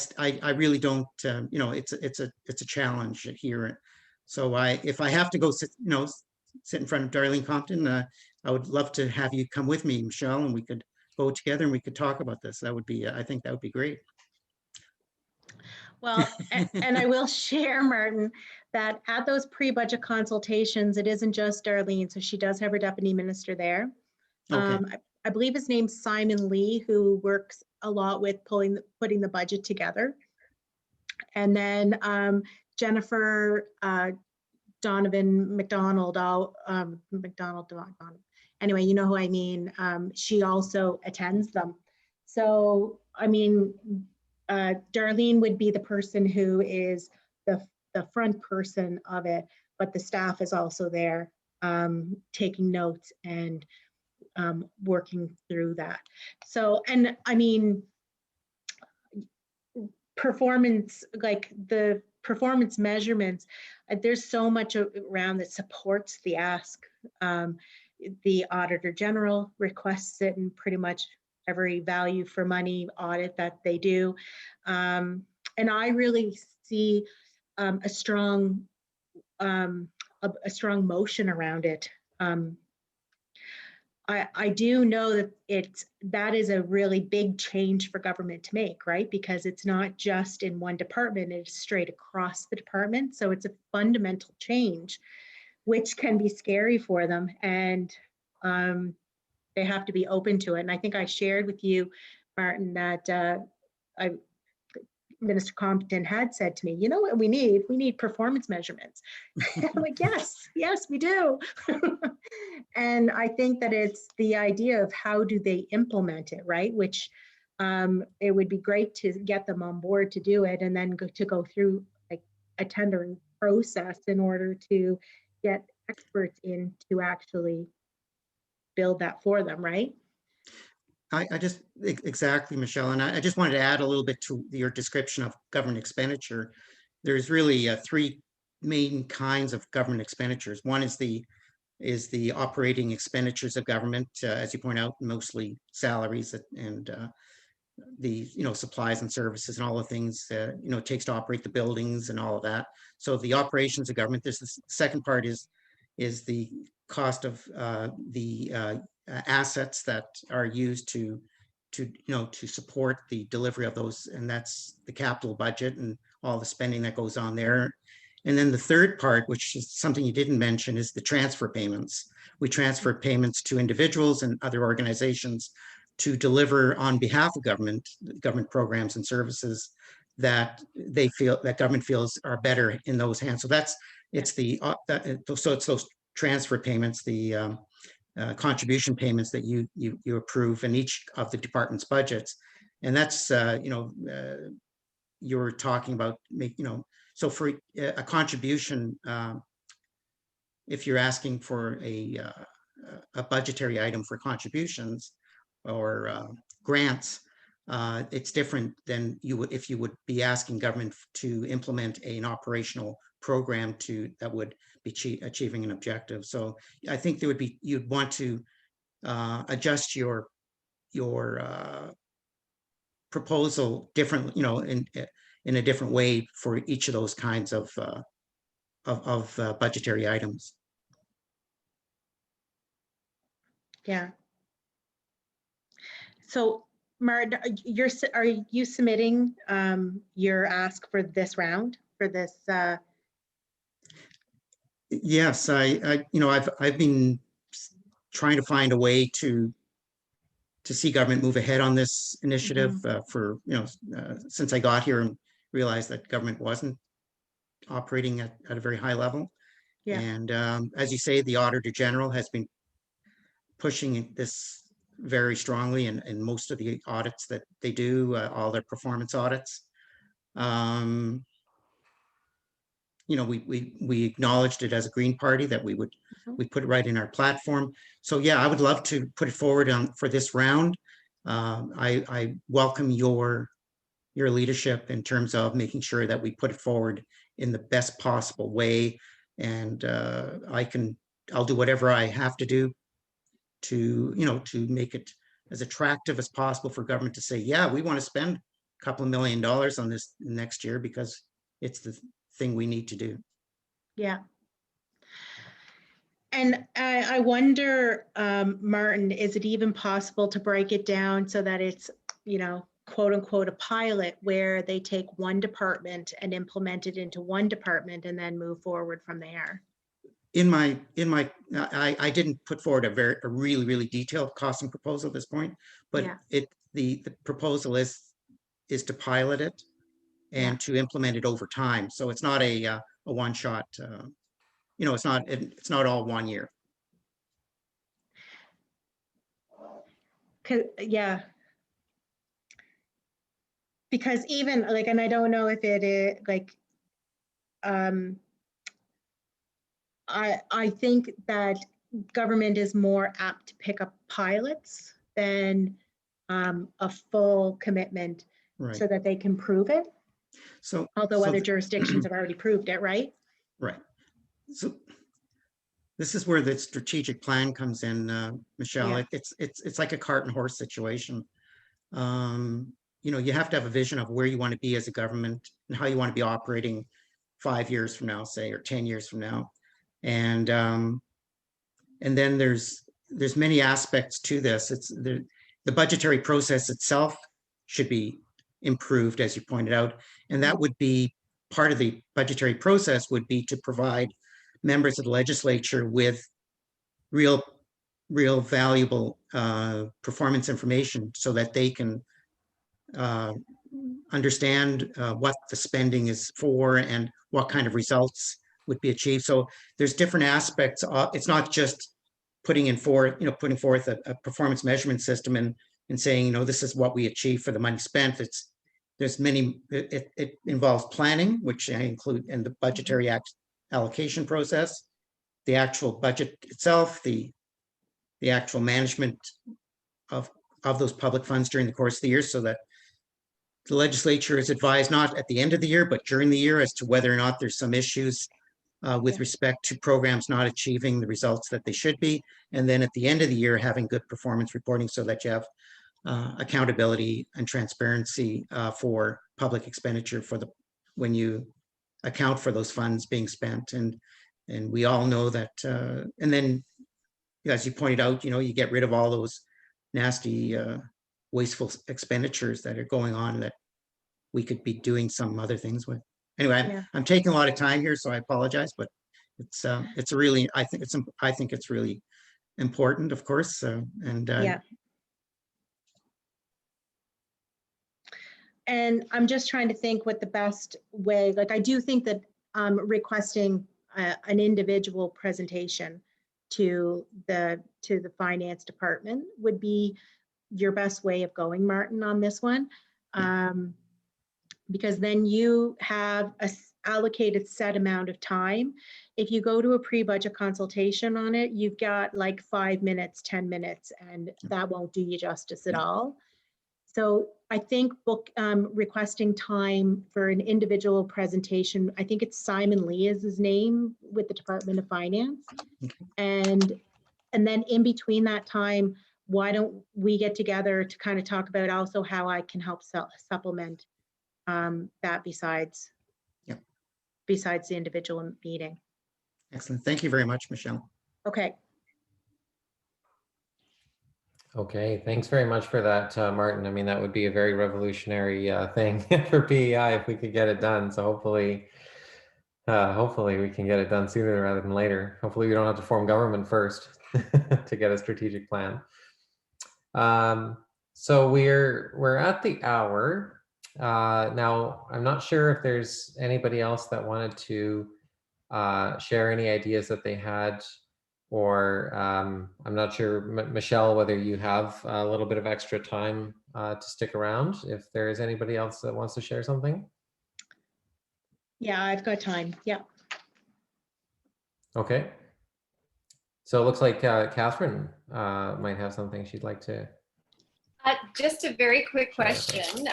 Speaker 4: really don't, it's a challenge here. So if I have to go sit in front of Darlene Compton, I would love to have you come with me, Michelle, and we could go together and we could talk about this. That would be, I think that would be great.
Speaker 1: Well, and I will share, Martin, that at those pre-budget consultations, it isn't just Darlene. So she does have her deputy minister there.
Speaker 4: Okay.
Speaker 1: I believe his name's Simon Lee, who works a lot with putting the budget together. And then Jennifer Donovan McDonald, anyway, you know who I mean. She also attends them. So, I mean, Darlene would be the person who is the front person of it, but the staff is also there taking notes and working through that. So, and I mean, performance, like the performance measurements, there's so much around that supports the ask. The Auditor General requests it in pretty much every value for money audit that they do. And I really see a strong motion around it. I do know that that is a really big change for government to make, right? Because it's not just in one department, it's straight across the department. So it's a fundamental change, which can be scary for them. And they have to be open to it. And I think I shared with you, Martin, that Minister Compton had said to me, you know what we need? We need performance measurements. I'm like, yes, we do. And I think that it's the idea of how do they implement it, right? Which it would be great to get them on board to do it, and then go through like a tendering process in order to get experts in to actually build that for them, right?
Speaker 4: I just, exactly, Michelle. And I just wanted to add a little bit to your description of government expenditure. There's really three main kinds of government expenditures. One is the operating expenditures of government, as you point out, mostly salaries and the supplies and services and all the things it takes to operate the buildings and all of that. So the operations of government. There's the second part is the cost of the assets that are used to support the delivery of those, and that's the capital budget and all the spending that goes on there. And then the third part, which is something you didn't mention, is the transfer payments. We transfer payments to individuals and other organizations to deliver on behalf of government programs and services that government feels are better in those hands. So it's those transfer payments, the contribution payments that you approve in each of the department's budgets. And that's you're talking about so for a contribution, if you're asking for a budgetary item for contributions or grants, it's different than if you would be asking government to implement an operational program that would be achieving an objective. So I think you'd want to adjust your proposal different, in a different way for each of those kinds of budgetary items.
Speaker 1: Yeah. So, Martin, are you submitting your ask for this round, for this?
Speaker 4: Yes, I've been trying to find a way to see government move ahead on this initiative for since I got here and realized that government wasn't operating at a very high level. Yeah. And as you say, the Auditor General has been pushing this very strongly in most of the audits that they do, all their performance audits. We acknowledged it as a Green Party that we put it right in our platform. So yeah, I would love to put it forward for this round. I welcome your leadership in terms of making sure that we put it forward in the best possible way. And I'll do whatever I have to do to make it as attractive as possible for government to say, yeah, we want to spend a couple of $1 million on this next year because it's the thing we need to do.
Speaker 1: Yeah. And I wonder, Martin, is it even possible to break it down so that it's, quote unquote, a pilot where they take one department and implement it into one department and then move forward from there?
Speaker 4: I didn't put forward a really, really detailed costing proposal at this point, but yeah. The proposal is to pilot it and to implement it over time. So it's not a one shot, it's not all 1 year.
Speaker 1: Yeah. Because even and I don't know if it is I think that government is more apt to pick up pilots than a full commitment, right, so that they can prove it.
Speaker 4: So,
Speaker 1: Although
Speaker 4: so
Speaker 1: other
Speaker 4: th-
Speaker 1: jurisdictions have already proved it, right?
Speaker 4: right. So this is where the strategic plan comes in, Michelle.
Speaker 1: Yeah.
Speaker 4: It's like a cart and horse situation. You have to have a vision of where you want to be as a government and how you want to be operating 5 years from now, say, or 10 years from now. And then there's many aspects to this. It's the budgetary process itself should be improved, as you pointed out. And that would be part of the budgetary process would be to provide members of the legislature with real valuable performance information so that they can understand what the spending is for and what kind of results would be achieved. So there's different aspects. It's not just putting forth a performance measurement system and saying, this is what we achieve for the money spent. It involves planning, which I include in the budgetary allocation process, the actual budget itself, the actual management of those public funds during the course of the year, so that the legislature is advised not at the end of the year, but during the year as to whether or not there's some issues with respect to programs not achieving the results that they should be. And then at the end of the year, having good performance reporting so that you have accountability and transparency for public expenditure when you account for those funds being spent. And we all know that, and then as you pointed out, you get rid of all those nasty wasteful expenditures that are going on that we could be doing some other things with. Anyway, I'm taking a lot of time here, so I apologize, but it's really, I think it's really important, of course.
Speaker 1: And I'm just trying to think what the best way, like I do think that requesting an individual presentation to the finance department would be your best way of going, Martin, on this one. Because then you have a allocated set amount of time. If you go to a pre-budget consultation on it, you've got like 5 minutes, 10 minutes, and that won't do you justice at all. So I think requesting time for an individual presentation, I think it's Simon Lee is his name with the Department of Finance. And then in between that time, why don't we get together to kind of talk about also how I can help supplement that besides the individual meeting.
Speaker 4: Excellent. Thank you very much, Michelle.
Speaker 1: Okay.
Speaker 2: Okay, thanks very much for that, Martin. I mean, that would be a very revolutionary thing for PEI if we could get it done. So hopefully we can get it done sooner rather than later. Hopefully we don't have to form government first to get a strategic plan. So we're at the hour. Now, I'm not sure if there's anybody else that wanted to share any ideas that they had, or I'm not sure, Michelle, whether you have a little bit of extra time to stick around, if there is anybody else that wants to share something.
Speaker 1: Yeah, I've got time. Yeah.
Speaker 2: Okay. So it looks like Catherine might have something she'd like to.
Speaker 5: Just a very quick question.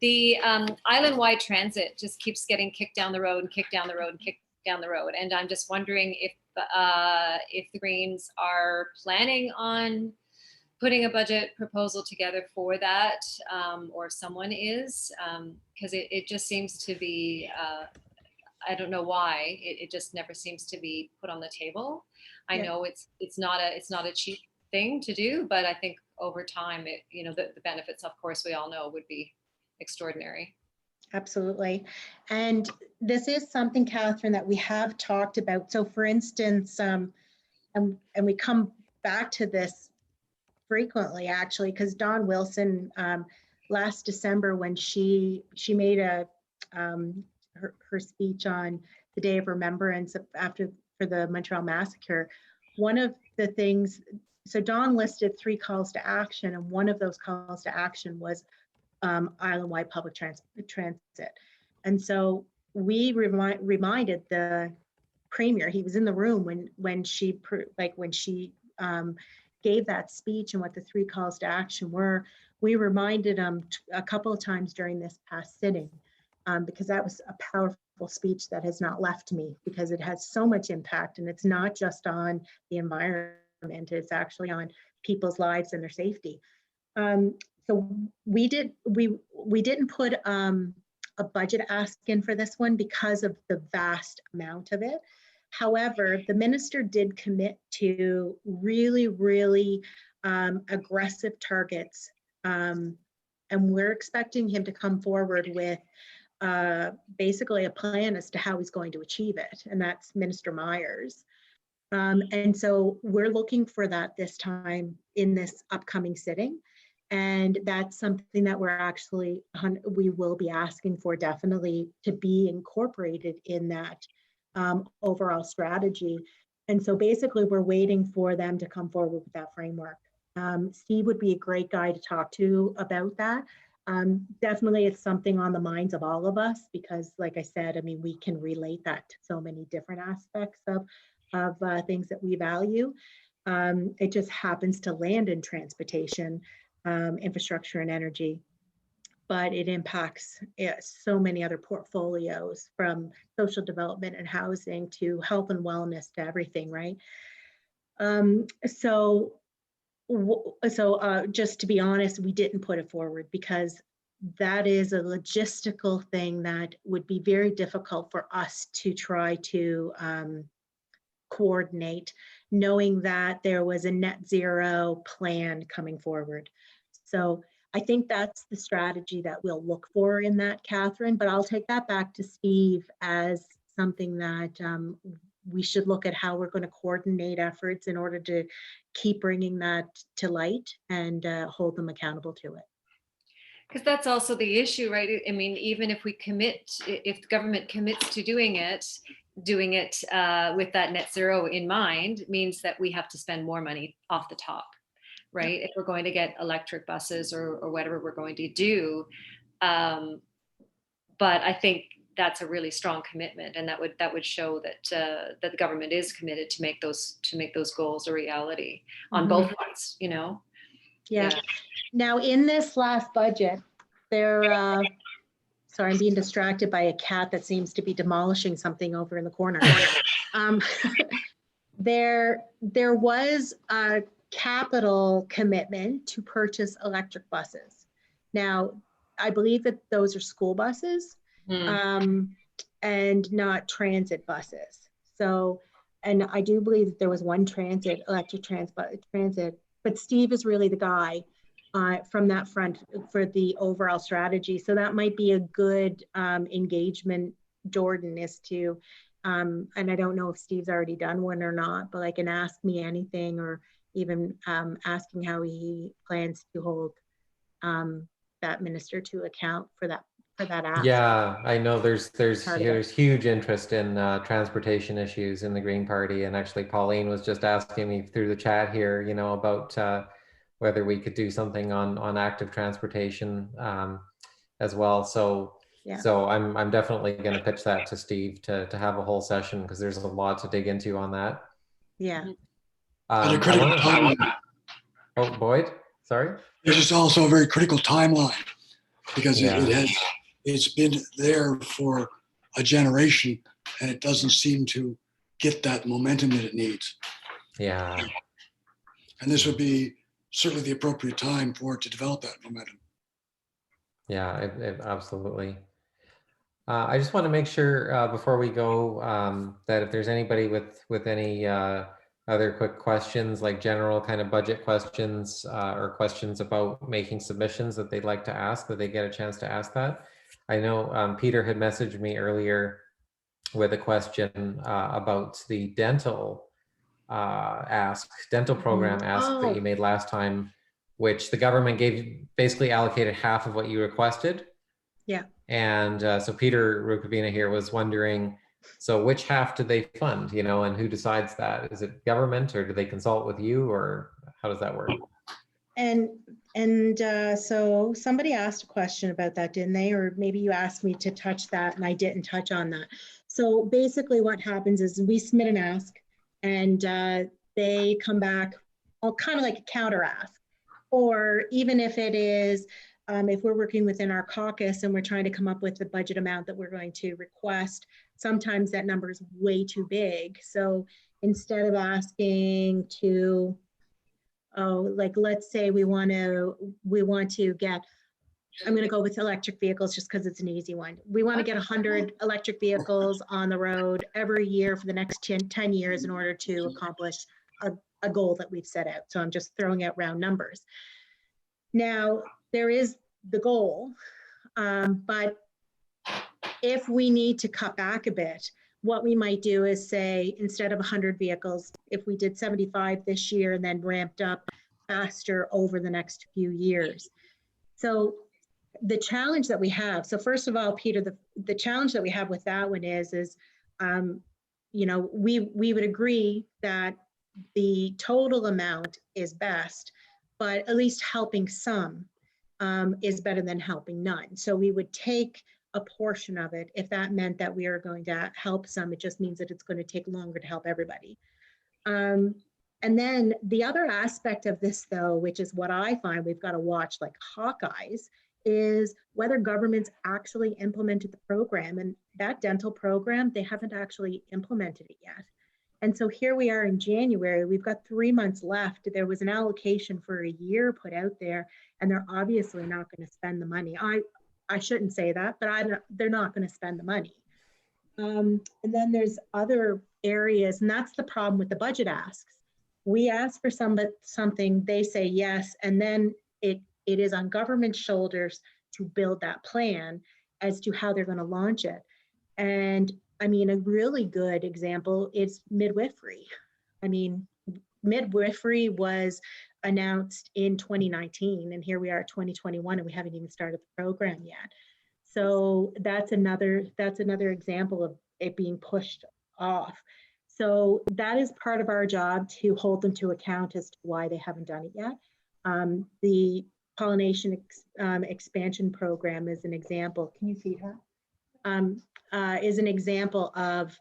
Speaker 5: The island-wide transit just keeps getting kicked down the road and kicked down the road and kicked down the road. And I'm just wondering if the Greens are planning on putting a budget proposal together for that, or someone is, because it just seems to be, I don't know why, it just never seems to be put on the table. I know it's not a cheap thing to do, but I think over time, the benefits, of course, we all know would be extraordinary.
Speaker 1: Absolutely. And this is something, Catherine, that we have talked about. So for instance, and we come back to this frequently, actually, because Dawn Wilson, last December, when she made her speech on the Day of Remembrance for the Montreal Massacre, one of the things, so Dawn listed 3 calls to action, and one of those calls to action was island-wide public transit. And so we reminded the Premier, he was in the room when she gave that speech and what the 3 calls to action were. We reminded him a couple of times during this past sitting because that was a powerful speech that has not left me, because it has so much impact, and it's not just on the environment, it's actually on people's lives and their safety. So we didn't put a budget ask in for this one because of the vast amount of it. However, the minister did commit to really, really aggressive targets. And we're expecting him to come forward with basically a plan as to how he's going to achieve it. And that's Minister Myers. And so we're looking for that this time in this upcoming sitting. And that's something that we will be asking for definitely to be incorporated in that overall strategy. And so basically we're waiting for them to come forward with that framework. Steve would be a great guy to talk to about that. Definitely it's something on the minds of all of us, because like I said, I mean, we can relate that to so many different aspects of things that we value. It just happens to land in transportation, infrastructure and energy, but it impacts so many other portfolios, from social development and housing to health and wellness to everything, right? So just to be honest, we didn't put it forward because that is a logistical thing that would be very difficult for us to try to coordinate, knowing that there was a net zero plan coming forward. So I think that's the strategy that we'll look for in that, Catherine, but I'll take that back to Steve as something that we should look at how we're going to coordinate efforts in order to keep bringing that to light and hold them accountable to it.
Speaker 5: Because that's also the issue, right? I mean, even if we commit, if the government commits to doing it with that net zero in mind, means that we have to spend more money off the top, right? If we're going to get electric buses or whatever we're going to do. But I think that's a really strong commitment, and that would show that that the government is committed to make those goals a reality on both fronts, you know.
Speaker 1: Yeah. Now in this last budget, sorry, I'm being distracted by a cat that seems to be demolishing something over in the corner. There was a capital commitment to purchase electric buses. Now, I believe that those are school buses. And not transit buses. So, and I do believe that there was one electric transit, but Steve is really the guy from that front for the overall strategy. So that might be a good engagement, Jordan, is to, and I don't know if Steve's already done one or not, but like an Ask Me Anything, or even asking how he plans to hold that minister to account for that ask.
Speaker 2: Yeah, I know there's huge interest in transportation issues in the Green Party, and actually Pauline was just asking me through the chat here, you know, about whether we could do something on active transportation as well. So
Speaker 1: yeah.
Speaker 2: So I'm definitely going to pitch that to Steve to have a whole session, because there's a lot to dig into on that.
Speaker 1: Yeah.
Speaker 6: And a critical timeline.
Speaker 2: Oh, Boyd, sorry.
Speaker 6: This is also a very critical timeline, because it's been there for a generation, and it doesn't seem to get that momentum that it needs.
Speaker 2: Yeah.
Speaker 6: And this would be certainly the appropriate time for it to develop that momentum.
Speaker 2: Yeah, it absolutely. I just want to make sure before we go that if there's anybody with any other quick questions, like general kind of budget questions or questions about making submissions that they'd like to ask, that they get a chance to ask that. I know Peter had messaged me earlier with a question about the dental program ask that you made last time, which the government basically allocated half of what you requested.
Speaker 1: Yeah.
Speaker 2: And so Peter Rukavina here was wondering, so which half do they fund, you know, and who decides that? Is it government, or do they consult with you, or how does that work?
Speaker 1: And so somebody asked a question about that, didn't they? Or maybe you asked me to touch that and I didn't touch on that. So basically what happens is we submit an ask, and they come back all kind of like a counter ask, or even if it is if we're working within our caucus and we're trying to come up with the budget amount that we're going to request, sometimes that number is way too big. So instead of asking to, oh, like, let's say we want to get, I'm going to go with electric vehicles just because it's an easy one. We want to get 100 electric vehicles on the road every year for the next 10 years in order to accomplish a goal that we've set out. So I'm just throwing out round numbers. Now, there is the goal, but if we need to cut back a bit, what we might do is say, instead of 100 vehicles, if we did 75 this year and then ramped up faster over the next few years. So the challenge that we have, so first of all, Peter, the challenge that we have with that one is you know, we would agree that the total amount is best, but at least helping some is better than helping none. So we would take a portion of it if that meant that we are going to help some. It just means that it's going to take longer to help everybody. And then the other aspect of this, though, which is what I find we've got to watch like hawkeyes, is whether governments actually implemented the program. And that dental program, they haven't actually implemented it yet. And so here we are in January, we've got 3 months left. There was an allocation for a year put out there, and they're obviously not going to spend the money. I shouldn't say that, but they're not going to spend the money. And then there's other areas, and that's the problem with the budget asks. We ask for something, they say yes, and then it is on government's shoulders to build that plan as to how they're going to launch it. And I mean, a really good example is midwifery. I mean, midwifery was announced in 2019, and here we are 2021, and we haven't even started the program yet. So that's another example of it being pushed off. So that is part of our job, to hold them to account as to why they haven't done it yet. The pollination expansion program is an example. Can you see her? Is an example of,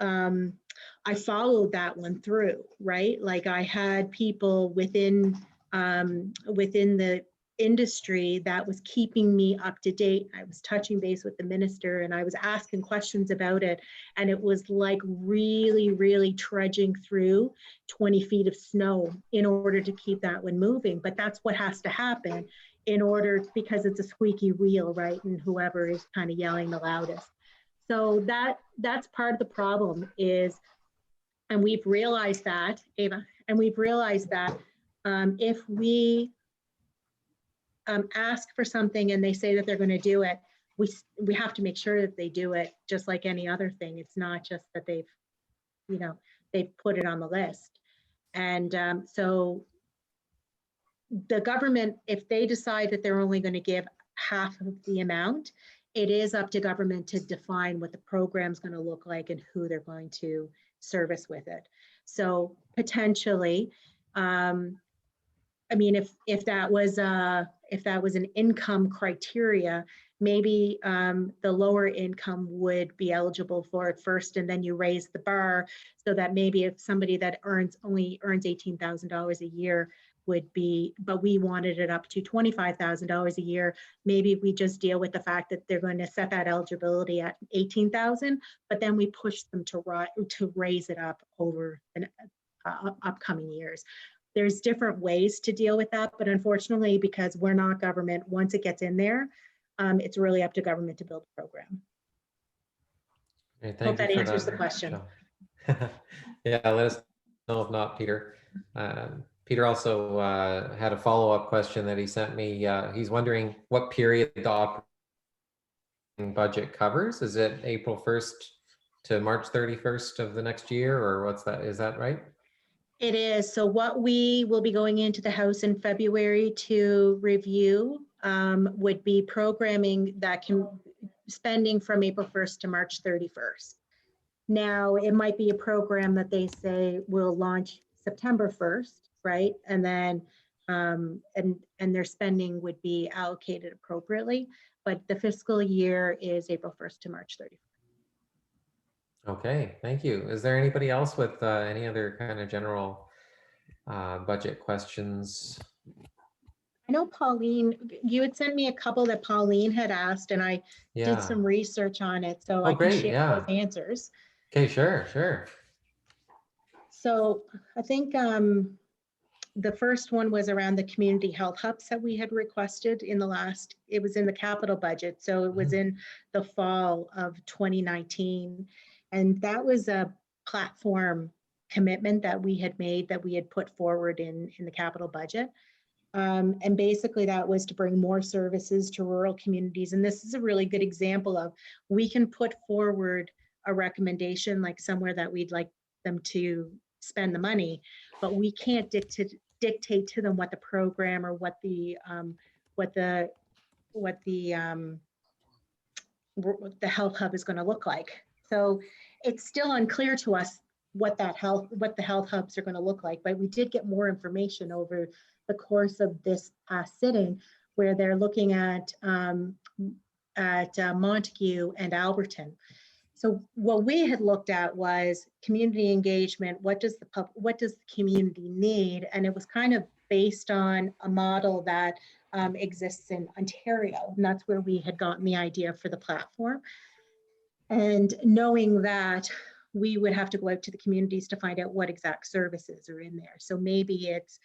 Speaker 1: I followed that one through, right? Like I had people within the industry that was keeping me up to date. I was touching base with the minister and I was asking questions about it. And it was like really, really trudging through 20 feet of snow in order to keep that one moving. But that's what has to happen in order, because it's a squeaky wheel, right? And whoever is kind of yelling the loudest. So that's part of the problem is, and we've realized that, Ava, and we've realized that if we ask for something and they say that they're going to do it, we have to make sure that they do it just like any other thing. It's not just that they've put it on the list. And so the government, if they decide that they're only going to give half of the amount, it is up to government to define what the program's going to look like and who they're going to service with it. So potentially, I mean, if that was an income criteria, maybe the lower income would be eligible for it first, and then you raise the bar so that maybe if somebody that only earns $18,000 a year would be, but we wanted it up to $25,000 a year, maybe we just deal with the fact that they're going to set that eligibility at $18,000, but then we push them to raise it up over the upcoming years. There's different ways to deal with that, but unfortunately, because we're not government, once it gets in there, it's really up to government to build a program.
Speaker 2: Okay,
Speaker 1: Hope that answers the question.
Speaker 2: Yeah, let us know if not, Peter. Peter also had a follow-up question that he sent me. He's wondering what period the operating budget covers. Is it April 1st to March 31st of the next year, or what's that? Is that right?
Speaker 1: It is. So what we will be going into the House in February to review would be programming that can spending from April 1st to March 31st. Now, it might be a program that they say will launch September 1st, right? And then and their spending would be allocated appropriately, but the fiscal year is April 1st to March 31st.
Speaker 2: Okay, thank you. Is there anybody else with any other kind of general budget questions?
Speaker 1: I know Pauline, you had sent me a couple that Pauline had asked, and I did
Speaker 2: Yeah.
Speaker 1: some research on it, so
Speaker 2: Oh,
Speaker 1: I can
Speaker 2: great,
Speaker 1: share
Speaker 2: yeah.
Speaker 1: those answers.
Speaker 2: Okay, sure.
Speaker 1: So I think the first one was around the community health hubs that we had requested in the last, it was in the capital budget. So it was in the fall of 2019. And that was a platform commitment that we had made, that we had put forward in the capital budget. And basically that was to bring more services to rural communities. And this is a really good example of, we can put forward a recommendation, like somewhere that we'd like them to spend the money, but we can't dictate to them what the program or what the health hub is going to look like. So it's still unclear to us what the health hubs are going to look like, but we did get more information over the course of this sitting, where they're looking at Montague and Alberton. So what we had looked at was community engagement. What does the community need? And it was kind of based on a model that exists in Ontario, and that's where we had gotten the idea for the platform. And knowing that we would have to go out to the communities to find out what exact services are in there. So maybe it's,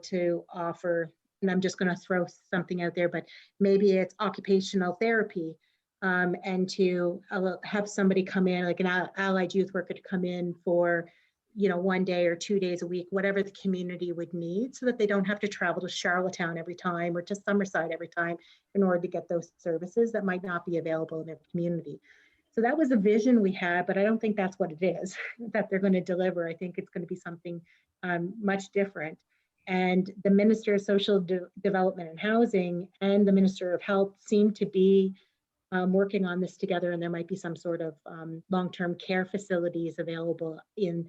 Speaker 1: to offer, and I'm just going to throw something out there, but maybe it's occupational therapy. And to have somebody come in, like an allied youth worker, to come in for, 1 day or 2 days a week, whatever the community would need, so that they don't have to travel to Charlottetown every time or to Summerside every time in order to get those services that might not be available in their community. So that was a vision we had, but I don't think that's what it is that they're going to deliver. I think it's going to be something much different. And the Minister of Social Development and Housing and the Minister of Health seem to be working on this together, and there might be some sort of long-term care facilities available in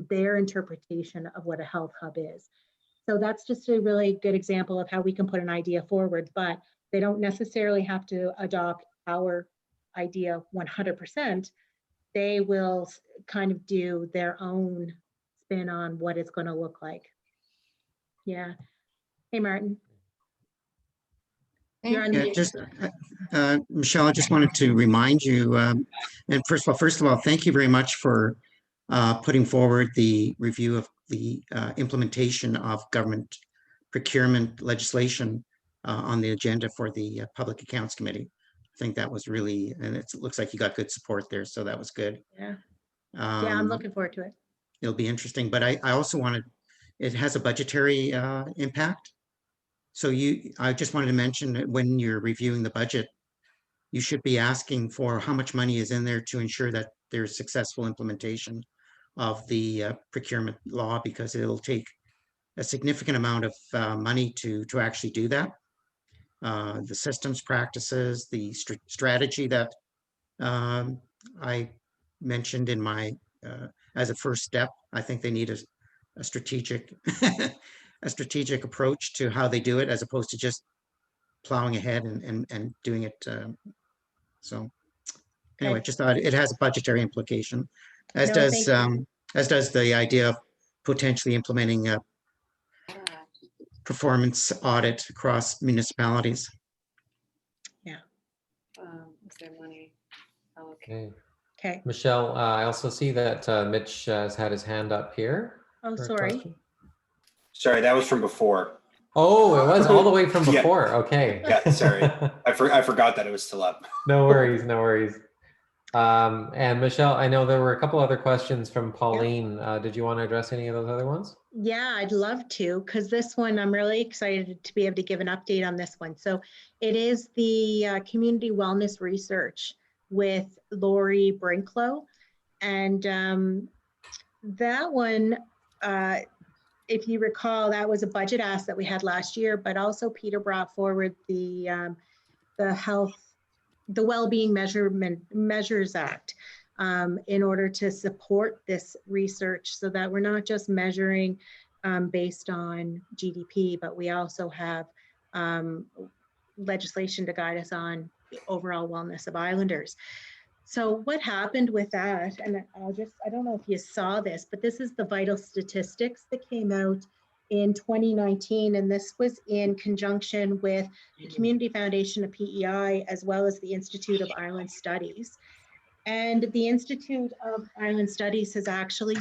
Speaker 1: their interpretation of what a health hub is. So that's just a really good example of how we can put an idea forward, but they don't necessarily have to adopt our idea 100%. They will kind of do their own spin on what it's going to look like. Yeah. Hey, Martin. You're on
Speaker 4: Yeah,
Speaker 1: mute.
Speaker 4: just Michelle, I just wanted to remind you, and first of all, thank you very much for putting forward the review of the implementation of government procurement legislation on the agenda for the Public Accounts Committee. I think that was really, and it looks like you got good support there, so that was good.
Speaker 1: Yeah. Yeah, I'm looking forward to it.
Speaker 4: It'll be interesting, but I also wanted, it has a budgetary impact. So I just wanted to mention that when you're reviewing the budget, you should be asking for how much money is in there to ensure that there's successful implementation of the procurement law, because it'll take a significant amount of money to actually do that. The systems, practices, the strategy that I mentioned in my as a first step. I think they need a strategic a strategic approach to how they do it, as opposed to just plowing ahead and doing it. So anyway,
Speaker 1: Okay.
Speaker 4: just thought it has a budgetary implication, as
Speaker 1: No,
Speaker 4: does
Speaker 1: thank you.
Speaker 4: as does the idea of potentially implementing a performance audit across municipalities.
Speaker 5: Is there money? Oh, okay.
Speaker 2: Okay.
Speaker 1: Okay.
Speaker 2: Michelle, I also see that Mitch has had his hand up here.
Speaker 1: Oh,
Speaker 2: for a
Speaker 1: sorry.
Speaker 2: question.
Speaker 3: Sorry, that was from before.
Speaker 2: Oh, it was all the way from
Speaker 3: Yeah.
Speaker 2: before. Okay.
Speaker 3: Yeah, sorry. I forgot that it was still up.
Speaker 2: No worries, no worries. And Michelle, I know there were a couple other questions from Pauline. Did you want to address any of those other ones?
Speaker 1: Yeah, I'd love to, because this one, I'm really excited to be able to give an update on this one. So it is the community wellness research with Lori Brinklow. And that one, if you recall, that was a budget ask that we had last year, but also Peter brought forward the Wellbeing Measures Act in order to support this research, so that we're not just measuring based on GDP, but we also have legislation to guide us on the overall wellness of islanders. So what happened with that, and I don't know if you saw this, but this is the vital statistics that came out in 2019, and this was in conjunction with the Community Foundation of PEI, as well as the Institute of Island Studies. And the Institute of Island Studies has actually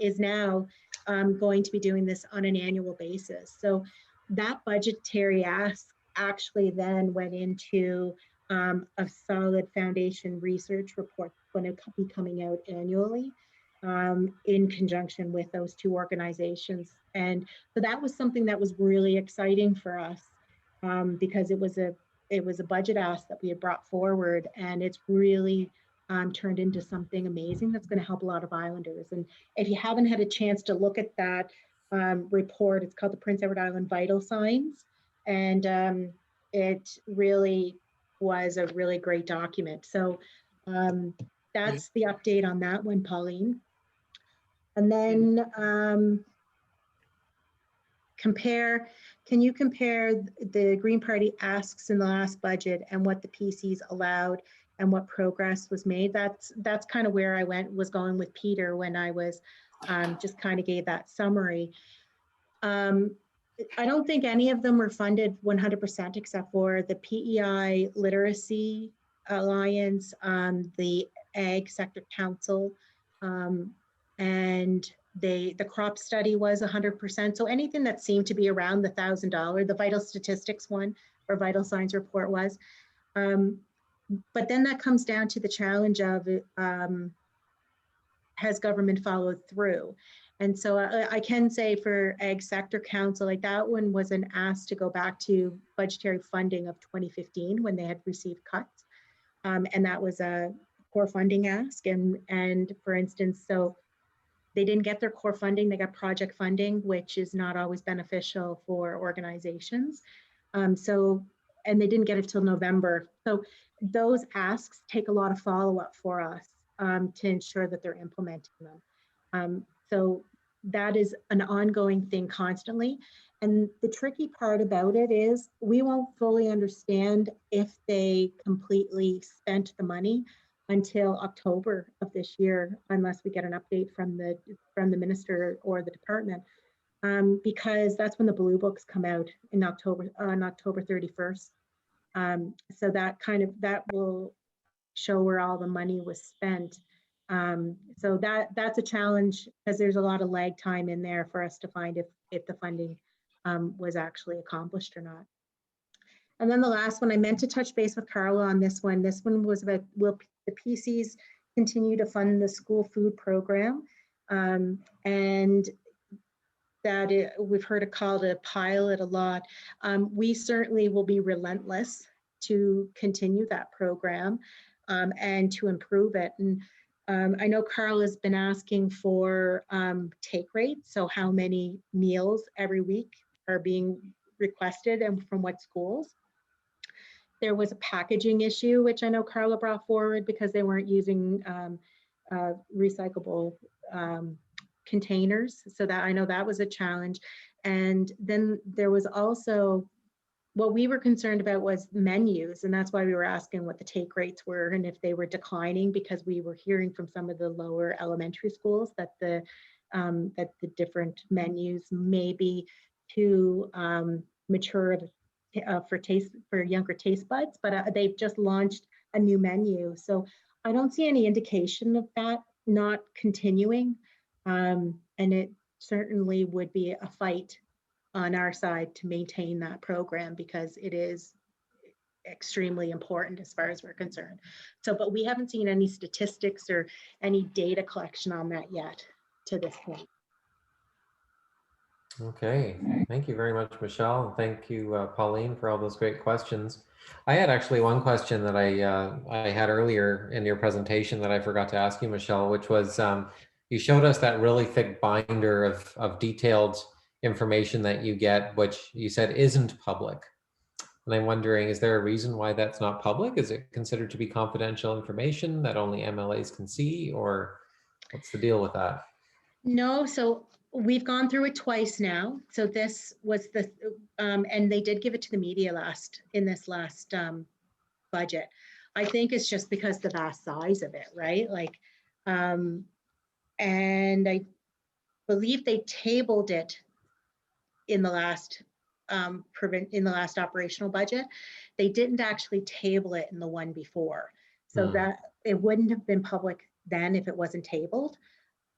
Speaker 1: is now going to be doing this on an annual basis. So that budgetary ask actually then went into a solid foundation research report going to be coming out annually in conjunction with those two organizations. And so that was something that was really exciting for us because it was a budget ask that we had brought forward, and it's really turned into something amazing that's going to help a lot of islanders. And if you haven't had a chance to look at that report, it's called the Prince Edward Island Vital Signs, and it really was a really great document. So that's the update on that one, Pauline. And then can you compare the Green Party asks in the last budget and what the PCs allowed and what progress was made? That's kind of where I was going with Peter when I was just kind of gave that summary. I don't think any of them were funded 100% except for the PEI Literacy Alliance, the Ag Sector Council, and the crop study was 100%. So anything that seemed to be around the $1,000, the vital statistics one or vital signs report was. But then that comes down to the challenge of has government followed through? And so I can say for Ag Sector Council, like that one was an ask to go back to budgetary funding of 2015 when they had received cuts. And that was a core funding ask. And for instance, so they didn't get their core funding, they got project funding, which is not always beneficial for organizations. And they didn't get it till November. So those asks take a lot of follow-up for us to ensure that they're implementing them. So that is an ongoing thing constantly. And the tricky part about it is we won't fully understand if they completely spent the money until October of this year, unless we get an update from the minister or the department, because that's when the blue books come out in October, on October 31st. So that will show where all the money was spent. So that's a challenge because there's a lot of lag time in there for us to find if the funding was actually accomplished or not. And then the last one, I meant to touch base with Carla on this one. This one was about, will the PCs continue to fund the school food program? And that we've heard a call to pilot a lot. We certainly will be relentless to continue that program and to improve it. And I know Carl has been asking for take rates, so how many meals every week are being requested and from what schools. There was a packaging issue, which I know Carla brought forward because they weren't using recyclable containers. So that I know that was a challenge. And then there was also, what we were concerned about was menus. And that's why we were asking what the take rates were and if they were declining, because we were hearing from some of the lower elementary schools that the different menus may be too mature for younger taste buds, but they've just launched a new menu. So I don't see any indication of that not continuing. And it certainly would be a fight on our side to maintain that program because it is extremely important as far as we're concerned. So, but we haven't seen any statistics or any data collection on that yet to this point.
Speaker 2: Okay, thank you very much, Michelle. And thank you, Pauline, for all those great questions. I had actually one question that I had earlier in your presentation that I forgot to ask you, Michelle, which was you showed us that really thick binder of detailed information that you get, which you said isn't public. And I'm wondering, is there a reason why that's not public? Is it considered to be confidential information that only MLAs can see, or what's the deal with that?
Speaker 1: No, so we've gone through it twice now. So this was the, and they did give it to the media in this last budget. I think it's just because the vast size of it, right? Like, and I believe they tabled it in the last in the last operational budget. They didn't actually table it in the one before. So that it wouldn't have been public then if it wasn't tabled.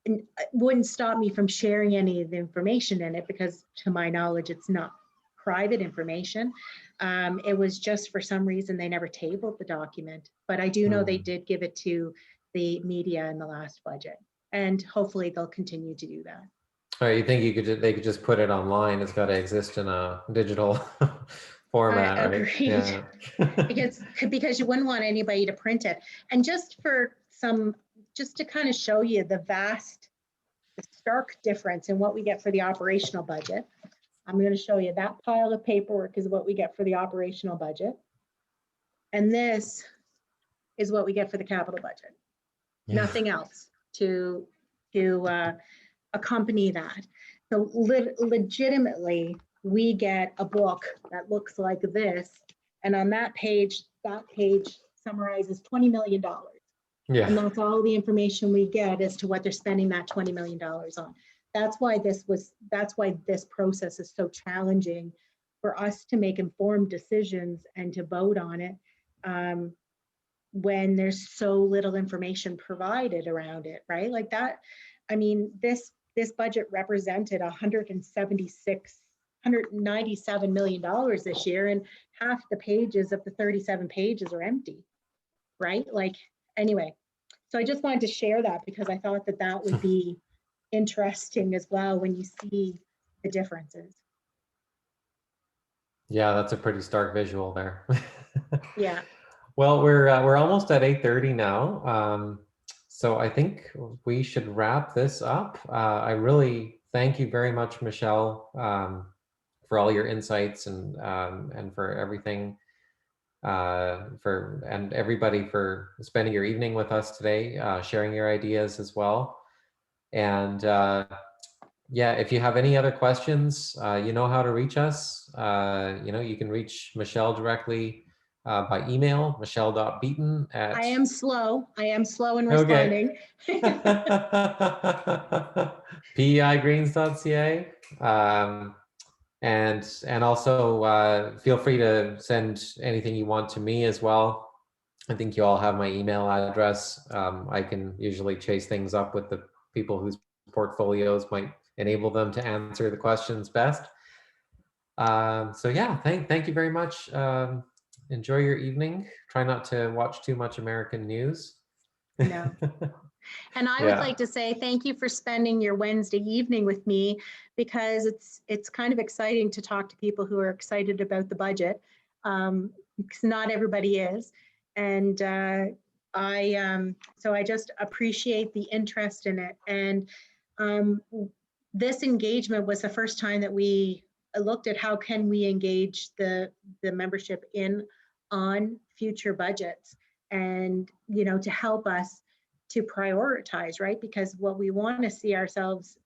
Speaker 1: And it wouldn't stop me from sharing any of the information in it because to my knowledge, it's not private information. It was just for some reason they never tabled the document, but I do know they did give it to the media in the last budget, and hopefully they'll continue to do that.
Speaker 2: All right, you think they could just put it online? It's got to exist in a digital format, right?
Speaker 1: Agreed.
Speaker 2: Yeah.
Speaker 1: because you wouldn't want anybody to print it. And just to kind of show you the stark difference in what we get for the operational budget, I'm going to show you that pile of paperwork is what we get for the operational budget. And this is what we get for the capital budget.
Speaker 2: Yeah.
Speaker 1: Nothing else to accompany that. So legitimately, we get a book that looks like this. And on that page summarizes $20 million.
Speaker 2: Yeah.
Speaker 1: And that's all the information we get as to what they're spending that $20 million on. That's why this process is so challenging for us to make informed decisions and to vote on it when there's so little information provided around it, right? Like that, I mean, this budget represented $197 million this year, and half the pages of the 37 pages are empty, right? Like, anyway, so I just wanted to share that because I thought that would be interesting as well when you see the differences.
Speaker 2: Yeah, that's a pretty stark visual there.
Speaker 1: Yeah.
Speaker 2: Well, we're almost at 8:30 now. So I think we should wrap this up. I really thank you very much, Michele, for all your insights and for everything, and everybody for spending your evening with us today, sharing your ideas as well. And yeah, if you have any other questions, you know how to reach us. You can reach Michele directly by email, michele.beaton at...
Speaker 1: I am slow in responding.
Speaker 2: PEIgreens.ca. And also feel free to send anything you want to me as well. I think you all have my email address. I can usually chase things up with the people whose portfolios might enable them to answer the questions best. So yeah, thank you very much. Enjoy your evening. Try not to watch too much American news.
Speaker 1: No. And I would like to say thank you for spending your Wednesday evening with me, because it's kind of exciting to talk to people who are excited about the budget, because not everybody is. And so I just appreciate the interest in it. And this engagement was the first time that we looked at how can we engage the membership on future budgets, and to help us to prioritize, right? Because what we want to see ourselves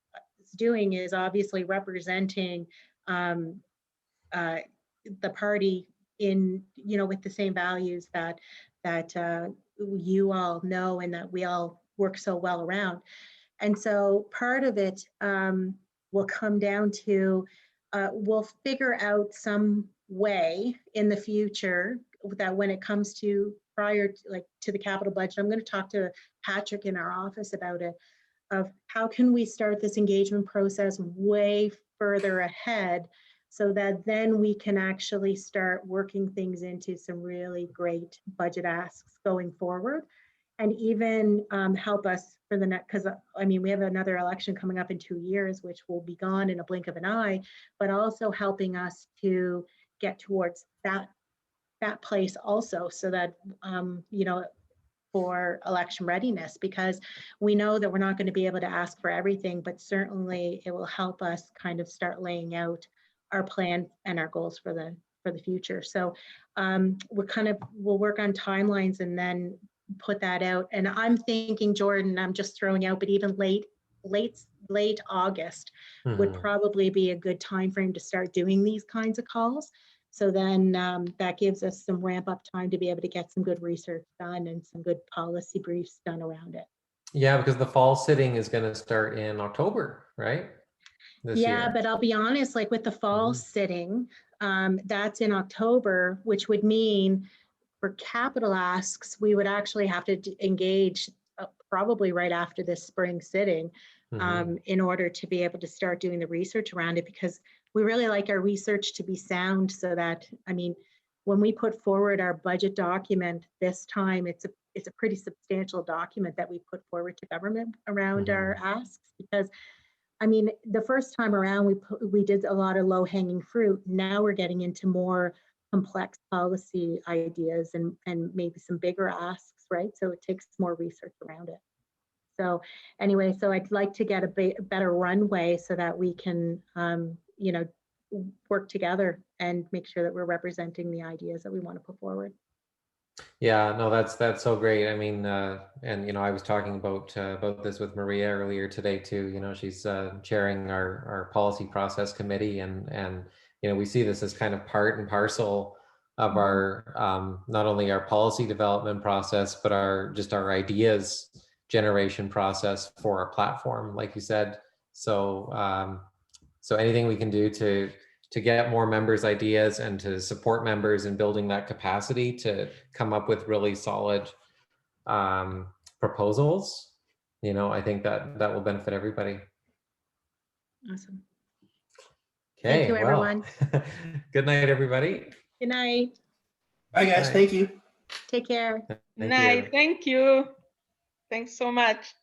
Speaker 1: doing is obviously representing the party in with the same values that you all know and that we all work so well around. And so part of it will come down to we'll figure out some way in the future that when it comes to prior to the capital budget, I'm going to talk to Patrick in our office about it, of how can we start this engagement process way further ahead so that then we can actually start working things into some really great budget asks going forward, and even help us for the next, because I mean, we have another election coming up in 2 years, which will be gone in a blink of an eye, but also helping us to get towards that place also, so that for election readiness, because we know that we're not going to be able to ask for everything, but certainly it will help us kind of start laying out our plan and our goals for the future. So we'll work on timelines and then put that out. And I'm thinking, Jordan, I'm just throwing out, but even late August would probably be a good time frame to start doing these kinds of calls. So then that gives us some ramp up time to be able to get some good research done and some good policy briefs done around it.
Speaker 2: Yeah, because the fall sitting is going to start in October, right? this
Speaker 1: Yeah,
Speaker 2: year.
Speaker 1: but I'll be honest, like with the fall
Speaker 2: Mhm.
Speaker 1: sitting, that's in October, which would mean for capital asks, we would actually have to engage probably right after this spring sitting
Speaker 2: Mhm.
Speaker 1: in order to be able to start doing the research around it, because we really like our research to be sound so that, I mean, when we put forward our budget document this time, it's a pretty substantial document that we put forward to government around our asks, because I mean, the first time around, we did a lot of low hanging fruit. Now we're getting into more complex policy ideas and maybe some bigger asks, right? So it takes more research around it. So anyway, so I'd like to get a better runway so that we can, you know, work together and make sure that we're representing the ideas that we want to put forward.
Speaker 2: Yeah, no, that's so great. I mean, and you know, I was talking about this with Maria earlier today too. You know, she's chairing our policy process committee, and you know, we see this as kind of part and parcel of our not only our policy development process, but our ideas generation process for our platform, like you said. So so anything we can do to get more members' ideas and to support members in building that capacity to come up with really solid proposals, you know, I think that will benefit everybody.
Speaker 1: Awesome.
Speaker 2: Okay,
Speaker 1: Thank you,
Speaker 2: well,
Speaker 1: everyone.
Speaker 2: good night, everybody.
Speaker 1: Good night.
Speaker 3: Bye, guys.
Speaker 2: Bye.
Speaker 3: Thank you.
Speaker 1: Take care.
Speaker 2: Thank
Speaker 7: Night.
Speaker 2: you.
Speaker 7: Thank you. Thanks so much.